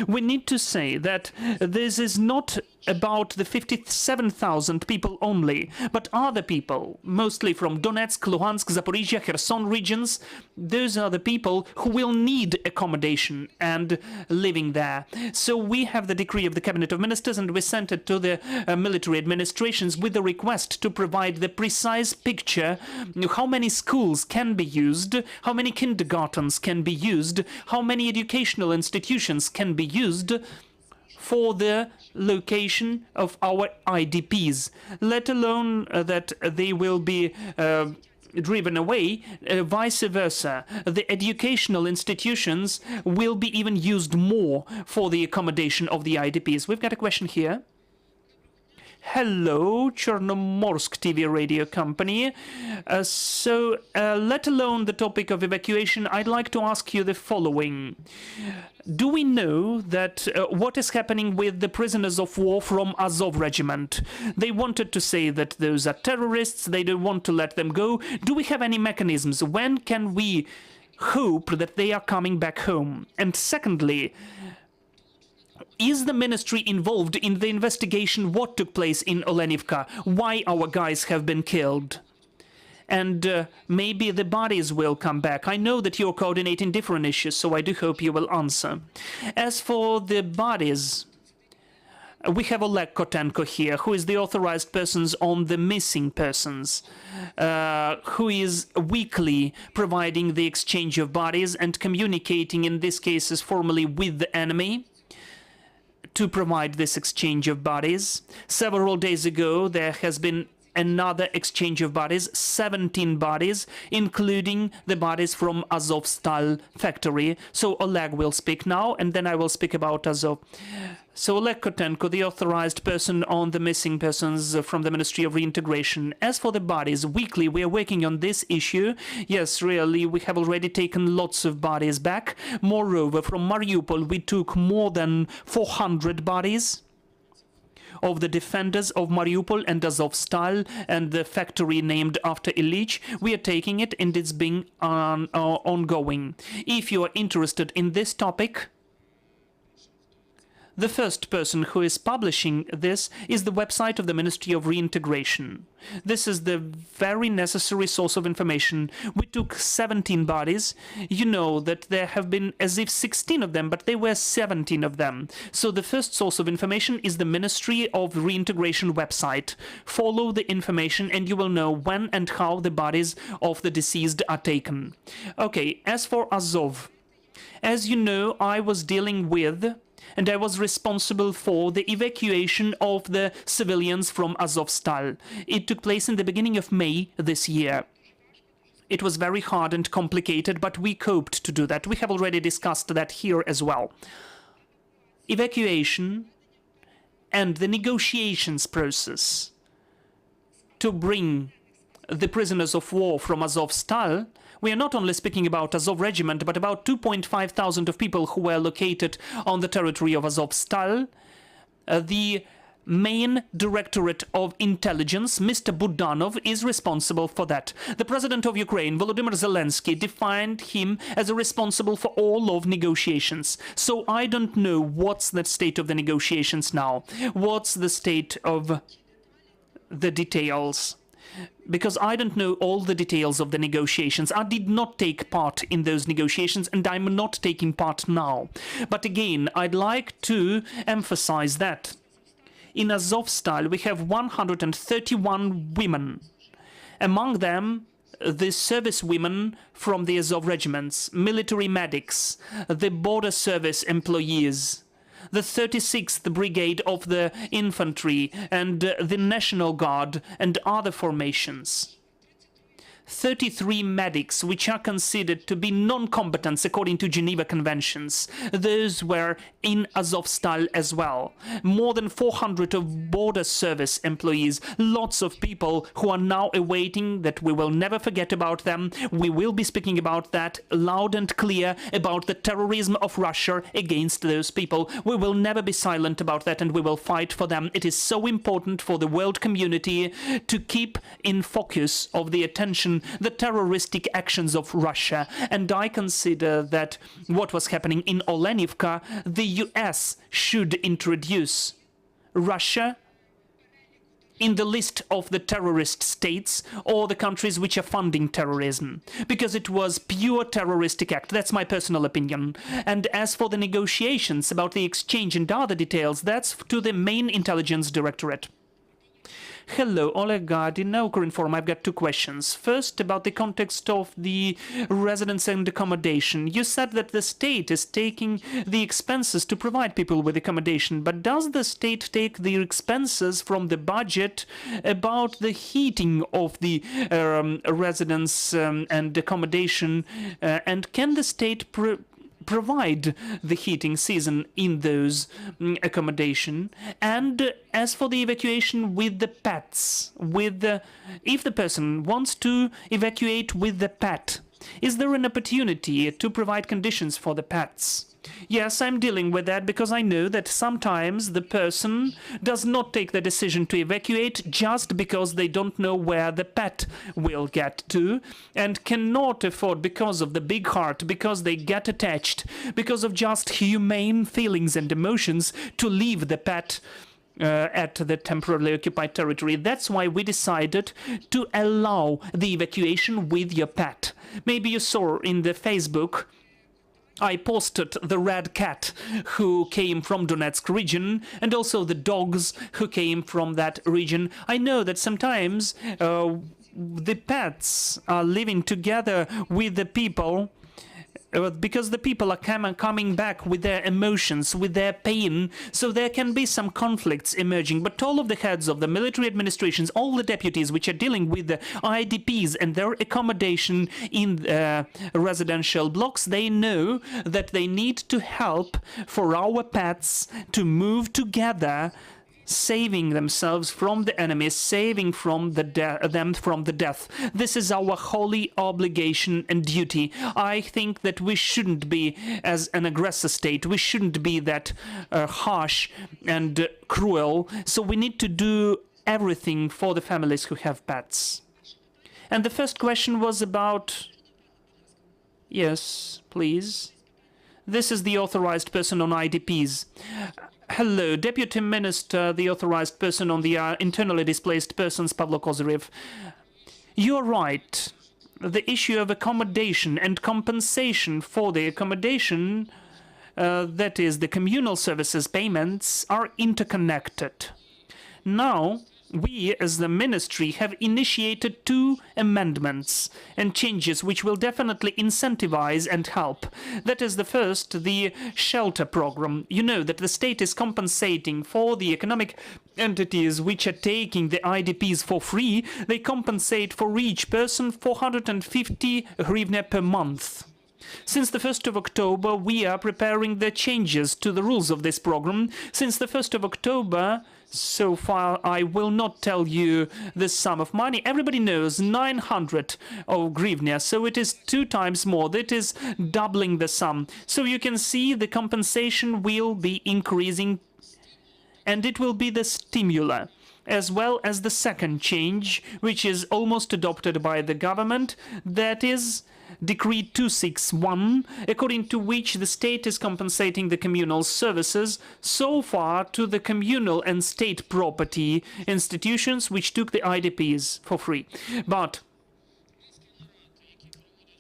we need to say that this is not about the 57,000 people only, but other people, mostly from Donetsk, Luhansk, Zaporizhia, Kherson regions. Those are the people who will need accommodation and living there. So we have the decree of the Cabinet of Ministers, and we sent it to the military administrations with the request to provide the precise picture how many schools can be used, how many kindergartens can be used, how many educational institutions can be used for the location of our IDPs, let alone that they will be driven away, vice versa. The educational institutions will be even used more for the accommodation of the IDPs. We've got a question here. Hello, Chernomorsk TV radio company. Let alone the topic of evacuation, I'd like to ask you the following. Do we know that what is happening with the prisoners of war from Azov regiment? They wanted to say that those are terrorists, they don't want to let them go. Do we have any mechanisms? When can we hope that they are coming back home? And secondly, is the ministry involved in the investigation what took place in Olenivka? Why our guys have been killed? And maybe the bodies will come back. I know that you're coordinating different issues, so I do hope you will answer. As for the bodies, we have Oleg Kotenko here, who is the authorized persons on the missing persons, who is weekly providing the exchange of bodies and communicating in these cases formally with the enemy to provide this exchange of bodies. Several days ago, there has been another exchange of bodies, 17 bodies, including the bodies from Azovstal factory. So Oleg will speak now, and then I will speak about Azov. So Oleg Kotenko, the authorized person on the missing persons from the Ministry of Reintegration. As for the bodies, weekly we are working on this issue. Yes, really, we have already taken lots of bodies back. Moreover, from Mariupol, we took more than 400 bodies of the defenders of Mariupol and Azovstal and the factory named after Ilyich. We are taking it, and it's being ongoing. If you are interested in this topic, the first person who is publishing this is the website of the Ministry of Reintegration. This is the very necessary source of information. We took 17 bodies. You know that there have been as if 16 of them, but there were 17 of them. So the first source of information is the Ministry of Reintegration website. Follow the information and you will know when and how the bodies of the deceased are taken. Okay, as for Azov, as you know, I was dealing with and I was responsible for the evacuation of the civilians from Azovstal. It took place in the beginning of May this year. It was very hard and complicated, but we coped to do that. We have already discussed that here as well. Evacuation and the negotiations process to bring the prisoners of war from Azovstal, we are not only speaking about Azov regiment, but about 2,500 of people who were located on the territory of Azovstal. The main Directorate of Intelligence, Mr. Budanov, is responsible for that. The President of Ukraine, Volodymyr Zelensky, defined him as responsible for all of negotiations. So I don't know what's the state of the negotiations now. What's the state of the details? Because I don't know all the details of the negotiations. I did not take part in those negotiations, and I'm not taking part now. But again, I'd like to emphasize that in Azovstal we have 131 women. Among them, the service women from the Azov regiments, military medics, the border service employees, the 36th Brigade of the Infantry, and the National Guard, and other formations. 33 medics, which are considered to be non-combatants according to Geneva Conventions. Those were in Azovstal as well. More than 400 of border service employees. Lots of people who are now awaiting that we will never forget about them. We will be speaking about that loud and clear, about the terrorism of Russia against those people. We will never be silent about that, and we will fight for them. It is so important for the world community to keep in focus of the attention the terroristic actions of Russia. And I consider that what was happening in Olenivka, the US should introduce Russia in the list of the terrorist states or the countries which are funding terrorism, because it was pure terroristic act. That's my personal opinion. And as for the negotiations about the exchange and other details, that's to the main intelligence directorate. Hello, Oleg Gardin, Ukrinform. I've got two questions. First, about the context of the residence and accommodation. You said that the state is taking the expenses to provide people with accommodation, but does the state take the expenses from the budget about the heating of the residence and accommodation? And can the state provide the heating season in those accommodation? And as for the evacuation with the pets, if the person wants to evacuate with the pet, is there an opportunity to provide conditions for the pets? Yes, I'm dealing with that because I know that sometimes the person does not take the decision to evacuate just because they don't know where the pet will get to and cannot afford, because of the big heart, because they get attached, because of just humane feelings and emotions, to leave the pet at the temporarily occupied territory. That's why we decided to allow the evacuation with your pet. Maybe you saw in the Facebook I posted the red cat who came from Donetsk region, and also the dogs who came from that region. I know that sometimes the pets are living together with the people because the people are coming back with their emotions, with their pain, so there can be some conflicts emerging. But all of the heads of the military administrations, all the deputies which are dealing with the IDPs and their accommodation in residential blocks, they know that they need to help for our pets to move together, saving themselves from the enemy, saving from them from the death. This is our holy obligation and duty. I think that we shouldn't be as an aggressor state. We shouldn't be that harsh and cruel. So we need to do everything for the families who have pets. And the first question was about... Yes, please. This is the authorized person on IDPs. Hello, Deputy Minister, the authorized person on the internally displaced persons, Pavlo Kozyrev. You're right. The issue of accommodation and compensation for the accommodation, that is, the communal services payments, are interconnected. Now, we, as the ministry, have initiated 2 amendments and changes which will definitely incentivize and help. That is, the first, the shelter program. You know that the state is compensating for the economic entities which are taking the IDPs for free. They compensate for each person 450 hryvnia per month. Since the 1st of October, we are preparing the changes to the rules of this program. Since the 1st of October, so far, I will not tell you the sum of money. Everybody knows 900 of hryvnia, so it is 2 times more. That is doubling the sum. So you can see the compensation will be increasing, and it will be the stimuli, as well as the second change, which is almost adopted by the government, that is Decree 261, according to which the state is compensating the communal services so far to the communal and state property institutions which took the IDPs for free. But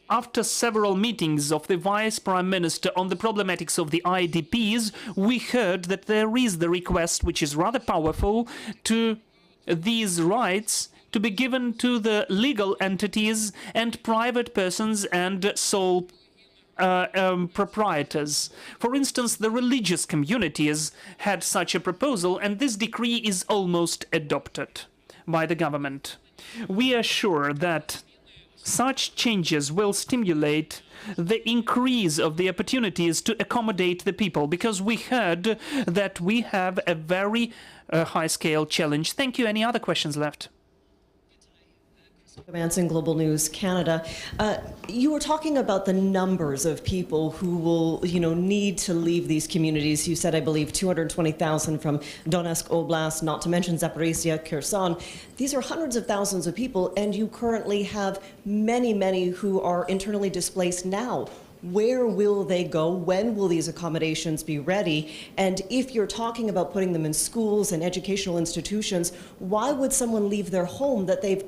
after several meetings of the Vice Prime Minister on the problematics of the IDPs, we heard that there is the request, which is rather powerful, to these rights to be given to the legal entities and private persons and sole proprietors. For instance, the religious communities had such a proposal, and this decree is almost adopted by the government. We are sure that such changes will stimulate the increase of the opportunities to accommodate the people, because we heard that we have a very high-scale challenge. Thank you. Any other questions left? Manson, Global News Canada. You were talking about the numbers of people who will, need to leave these communities. You said, I believe, 220,000 from Donetsk Oblast, not to mention Zaporizhia, Kherson. These are hundreds of thousands of people, and you currently have many, many who are internally displaced now. Where will they go? When will these accommodations be ready? And if you're talking about putting them in schools and educational institutions, why would someone leave their home that they've,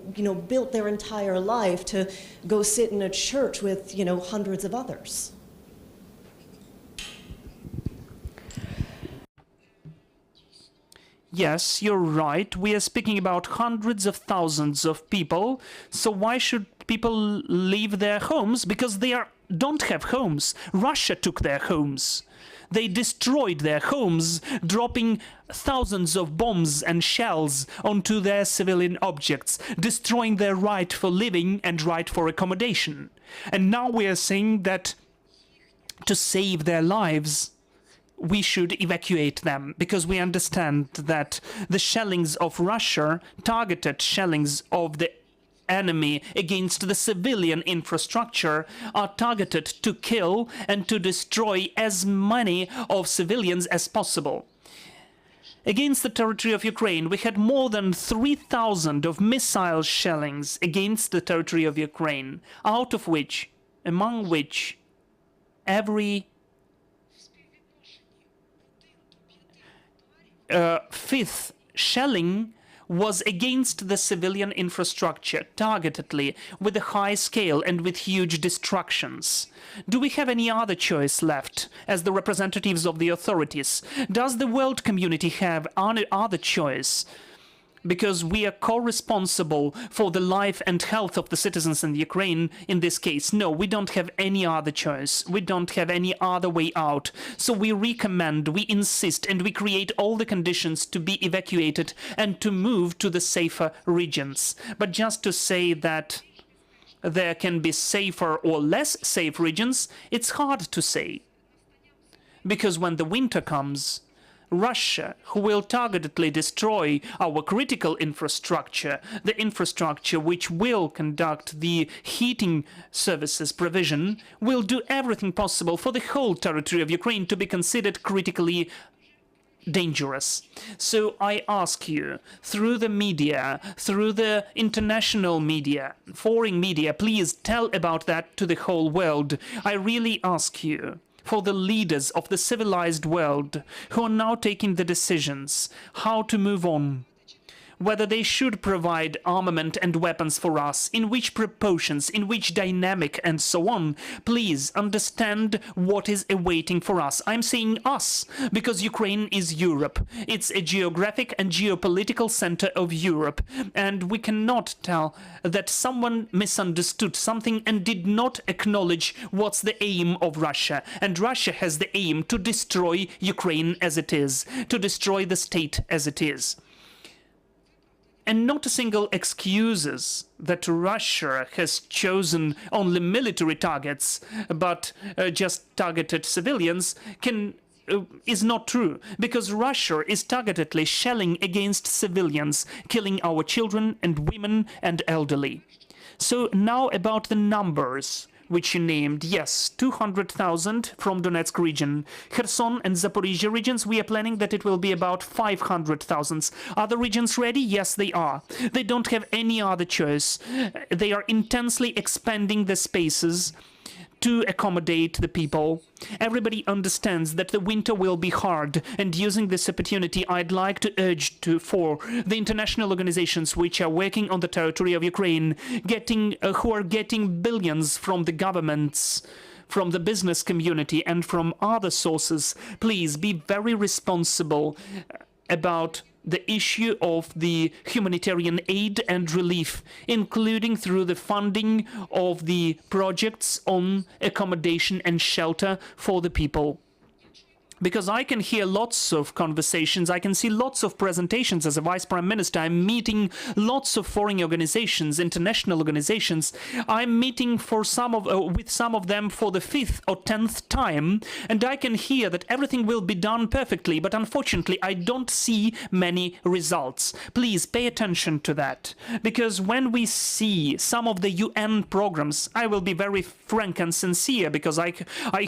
built their entire life to go sit in a church with, hundreds of others? Yes, you're right. We are speaking about hundreds of thousands of people. So why should people leave their homes? Because they don't have homes. Russia took their homes. They destroyed their homes, dropping thousands of bombs and shells onto their civilian objects, destroying their right for living and right for accommodation. And now we are saying that to save their lives, we should evacuate them, because we understand that the shellings of Russia, targeted shellings of the enemy against the civilian infrastructure, are targeted to kill and to destroy as many of civilians as possible. Against the territory of Ukraine, we had more than 3,000 of missile shellings against the territory of Ukraine, among which every fifth shelling was against the civilian infrastructure, targetedly, with a high scale and with huge destructions. Do we have any other choice left as the representatives of the authorities? Does the world community have any other choice? Because we are co-responsible for the life and health of the citizens in Ukraine in this case. No, we don't have any other choice. We don't have any other way out. So we recommend, we insist, and we create all the conditions to be evacuated and to move to the safer regions. But just to say that there can be safer or less safe regions, it's hard to say. Because when the winter comes, Russia, who will targetedly destroy our critical infrastructure, the infrastructure which will conduct the heating services provision, will do everything possible for the whole territory of Ukraine to be considered critically dangerous. So I ask you, through the media, through the international media, foreign media, please tell about that to the whole world. I really ask you, for the leaders of the civilized world who are now taking the decisions how to move on, whether they should provide armament and weapons for us, in which proportions, in which dynamic, and so on. Please understand what is awaiting for us. I'm saying us, because Ukraine is Europe. It's a geographic and geopolitical center of Europe, and we cannot tell that someone misunderstood something and did not acknowledge what's the aim of Russia. And Russia has the aim to destroy Ukraine as it is, to destroy the state as it is. and not a single excuses that Russia has chosen only military targets but just targeted civilians is not true, because Russia is targetedly shelling against civilians, killing our children and women and elderly. So now about the numbers which you named. Yes, 200,000 from Donetsk region. Kherson and Zaporizhia regions, we are planning that it will be about 500,000. Are the regions ready? Yes, they are. They don't have any other choice. They are intensely expanding the spaces to accommodate the people. Everybody understands that the winter will be hard, and using this opportunity, I'd like to urge for the international organizations which are working on the territory of Ukraine, who are getting billions from the governments, from the business community, and from other sources. Please be very responsible about the issue of the humanitarian aid and relief, including through the funding of the projects on accommodation and shelter for the people. Because I can hear lots of conversations, I can see lots of presentations as a vice prime minister. I'm meeting lots of foreign organizations, international organizations. I'm meeting with some of them for the 5th or 10th time, and I can hear that everything will be done perfectly, but unfortunately I don't see many results. Please pay attention to that, because when we see some of the UN programs, I will be very frank and sincere, because I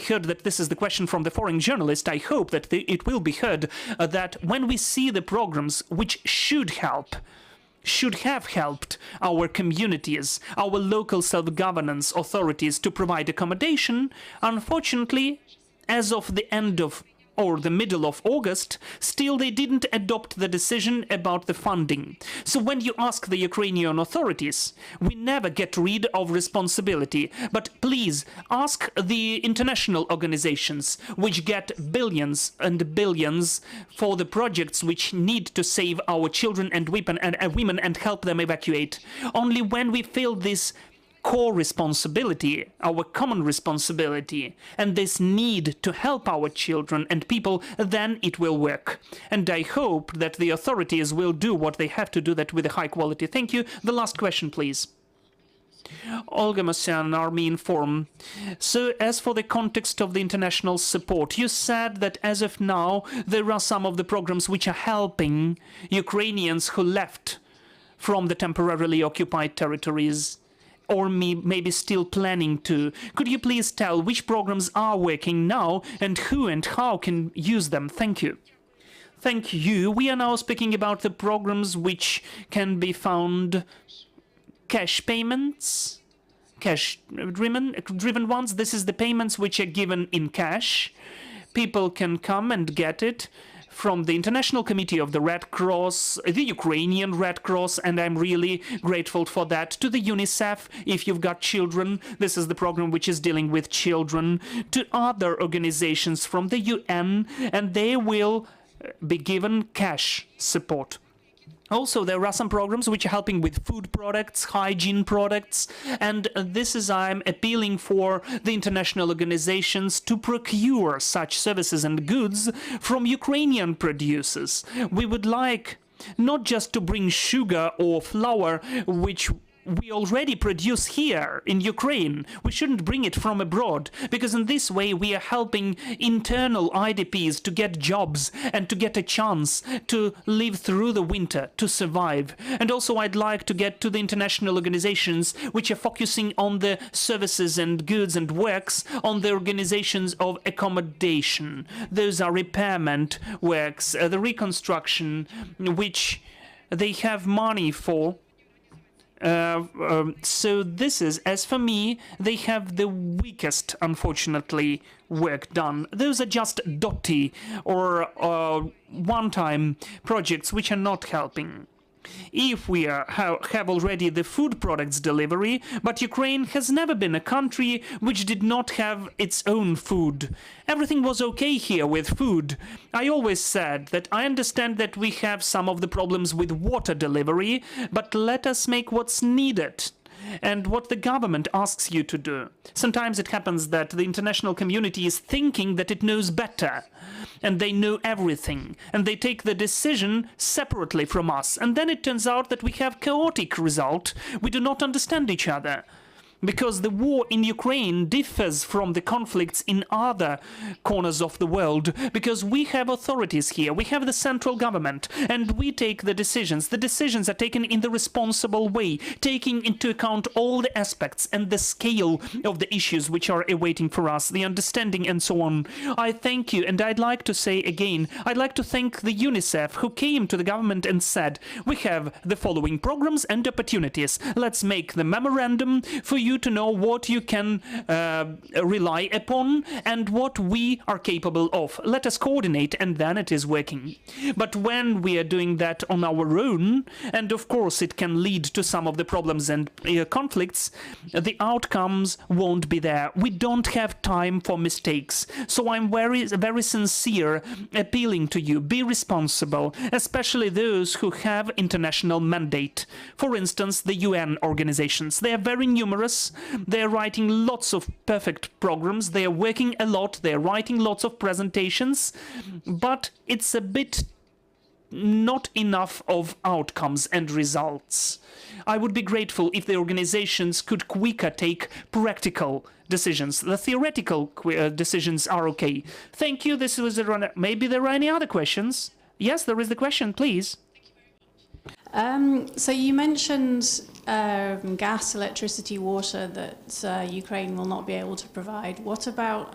heard that this is the question from the foreign journalist. I hope that it will be heard that when we see the programs which should have helped our communities, our local self-governance authorities to provide accommodation, unfortunately, as of the end of or the middle of August, still they didn't adopt the decision about the funding. So when you ask the Ukrainian authorities, we never get rid of responsibility. But please ask the international organizations which get billions and billions for the projects which need to save our children and women and help them evacuate. Only when we feel this core responsibility, our common responsibility, and this need to help our children and people, then it will work. And I hope that the authorities will do what they have to do that with a high quality. Thank you. The last question, please. Olga Mosyan, Army Inform. So as for the context of the international support, you said that as of now, there are some of the programs which are helping Ukrainians who left from the temporarily occupied territories, or maybe still planning to. Could you please tell which programs are working now and who and how can use them? Thank you. Thank you. We are now speaking about the programs which can be found cash payments, cash-driven ones. This is the payments which are given in cash. People can come and get it from the International Committee of the Red Cross, the Ukrainian Red Cross, and I'm really grateful for that, to the UNICEF, if you've got children, this is the program which is dealing with children, to other organizations from the UN, and they will be given cash support. Also, there are some programs which are helping with food products, hygiene products, and this is I'm appealing for the international organizations to procure such services and goods from Ukrainian producers. We would like not just to bring sugar or flour, which we already produce here in Ukraine. We shouldn't bring it from abroad, because in this way we are helping internal IDPs to get jobs and to get a chance to live through the winter, to survive. And also I'd like to get to the international organizations which are focusing on the services and goods and works on the organizations of accommodation. Those are repairment works, the reconstruction, which they have money for. So this is, as for me, they have the weakest, unfortunately, work done. Those are just dotty or one-time projects which are not helping. If we have already the food products delivery, but Ukraine has never been a country which did not have its own food. Everything was okay here with food. I always said that I understand that we have some of the problems with water delivery, but let us make what's needed. and what the government asks you to do. Sometimes it happens that the international community is thinking that it knows better, and they know everything, and they take the decision separately from us, and then it turns out that we have chaotic result. We do not understand each other. Because the war in Ukraine differs from the conflicts in other corners of the world, because we have authorities here, we have the central government, and we take the decisions. The decisions are taken in the responsible way, taking into account all the aspects and the scale of the issues which are awaiting for us, the understanding and so on. I thank you, and I'd like to say again, I'd like to thank the UNICEF who came to the government and said, we have the following programs and opportunities. Let's make the memorandum for you to know what you can rely upon and what we are capable of. Let us coordinate, and then it is working. But when we are doing that on our own, and of course it can lead to some of the problems and conflicts, the outcomes won't be there. We don't have time for mistakes. So I'm very sincere appealing to you, be responsible, especially those who have international mandate. For instance, the UN organizations. They are very numerous. They are writing lots of perfect programs. They are working a lot. They are writing lots of presentations. But it's a bit not enough of outcomes and results. I would be grateful if the organizations could quicker take practical decisions. The theoretical decisions are okay. Thank you. This was a runner. Maybe there are any other questions. Yes, there is the question, please. So you mentioned gas, electricity, water that Ukraine will not be able to provide. What about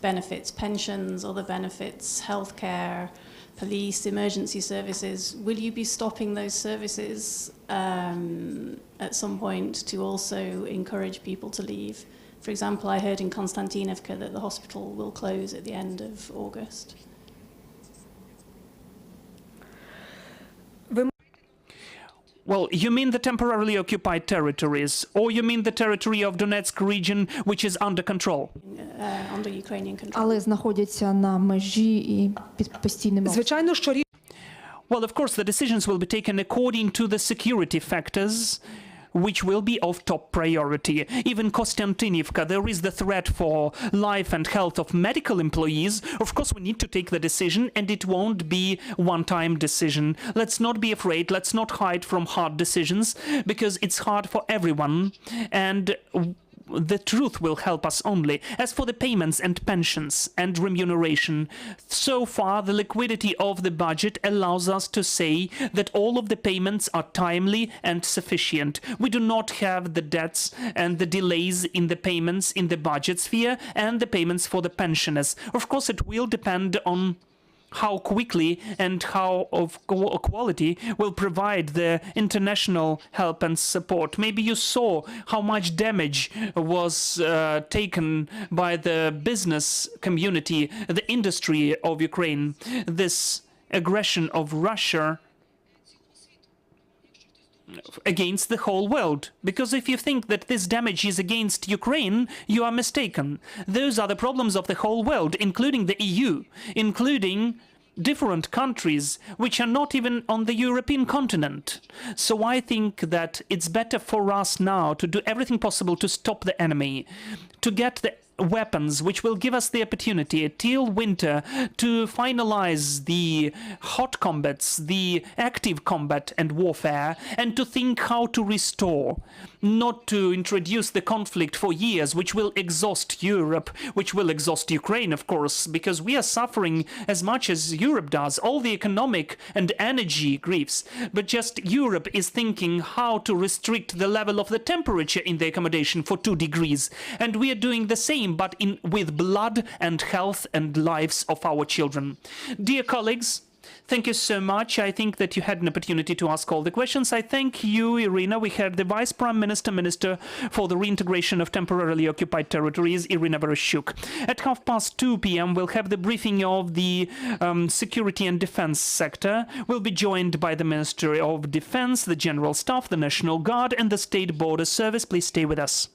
benefits, pensions, other benefits, healthcare, police, emergency services? Will you be stopping those services at some point to also encourage people to leave? For example, I heard in Konstantinivka that the hospital will close at the end of August. Well, you mean the temporarily occupied territories, or you mean the territory of Donetsk region, which is under control? Under Ukrainian control. Але знаходяться на межі і під постійним Звичайно, що Well, of course, the decisions will be taken according to the security factors, which will be of top priority. Even Konstantinivka, there is the threat for life and health of medical employees. Of course, we need to take the decision, and it won't be one-time decision. Let's not be afraid. Let's not hide from hard decisions, because it's hard for everyone, and the truth will help us only. As for the payments and pensions and remuneration, so far the liquidity of the budget allows us to say that all of the payments are timely and sufficient. We do not have the debts and the delays in the payments in the budget sphere and the payments for the pensioners. Of course, it will depend on how quickly and how of quality will provide the international help and support. Maybe you saw how much damage was taken by the business community, the industry of Ukraine. This aggression of Russia against the whole world. Because if you think that this damage is against Ukraine, you are mistaken. Those are the problems of the whole world, including the EU, including different countries which are not even on the European continent. So I think that it's better for us now to do everything possible to stop the enemy, to get the weapons which will give us the opportunity till winter to finalize the hot combats, the active combat and warfare, and to think how to restore, not to introduce the conflict for years, which will exhaust Europe, which will exhaust Ukraine, of course, because we are suffering as much as Europe does, all the economic and energy griefs. But just Europe is thinking how to restrict the level of the temperature in the accommodation for 2 degrees. And we are doing the same, but with blood and health and lives of our children. Dear colleagues, thank you so much. I think that you had an opportunity to ask all the questions. I thank you, Iryna. We had the Vice Prime Minister, Minister for the Reintegration of Temporarily Occupied Territories, Iryna Vereshchuk. At 2:30 p.m., we'll have the briefing of the Security and Defense sector. We'll be joined by the Ministry of Defense, the General Staff, the National Guard, and the State Border Service. Please stay with us.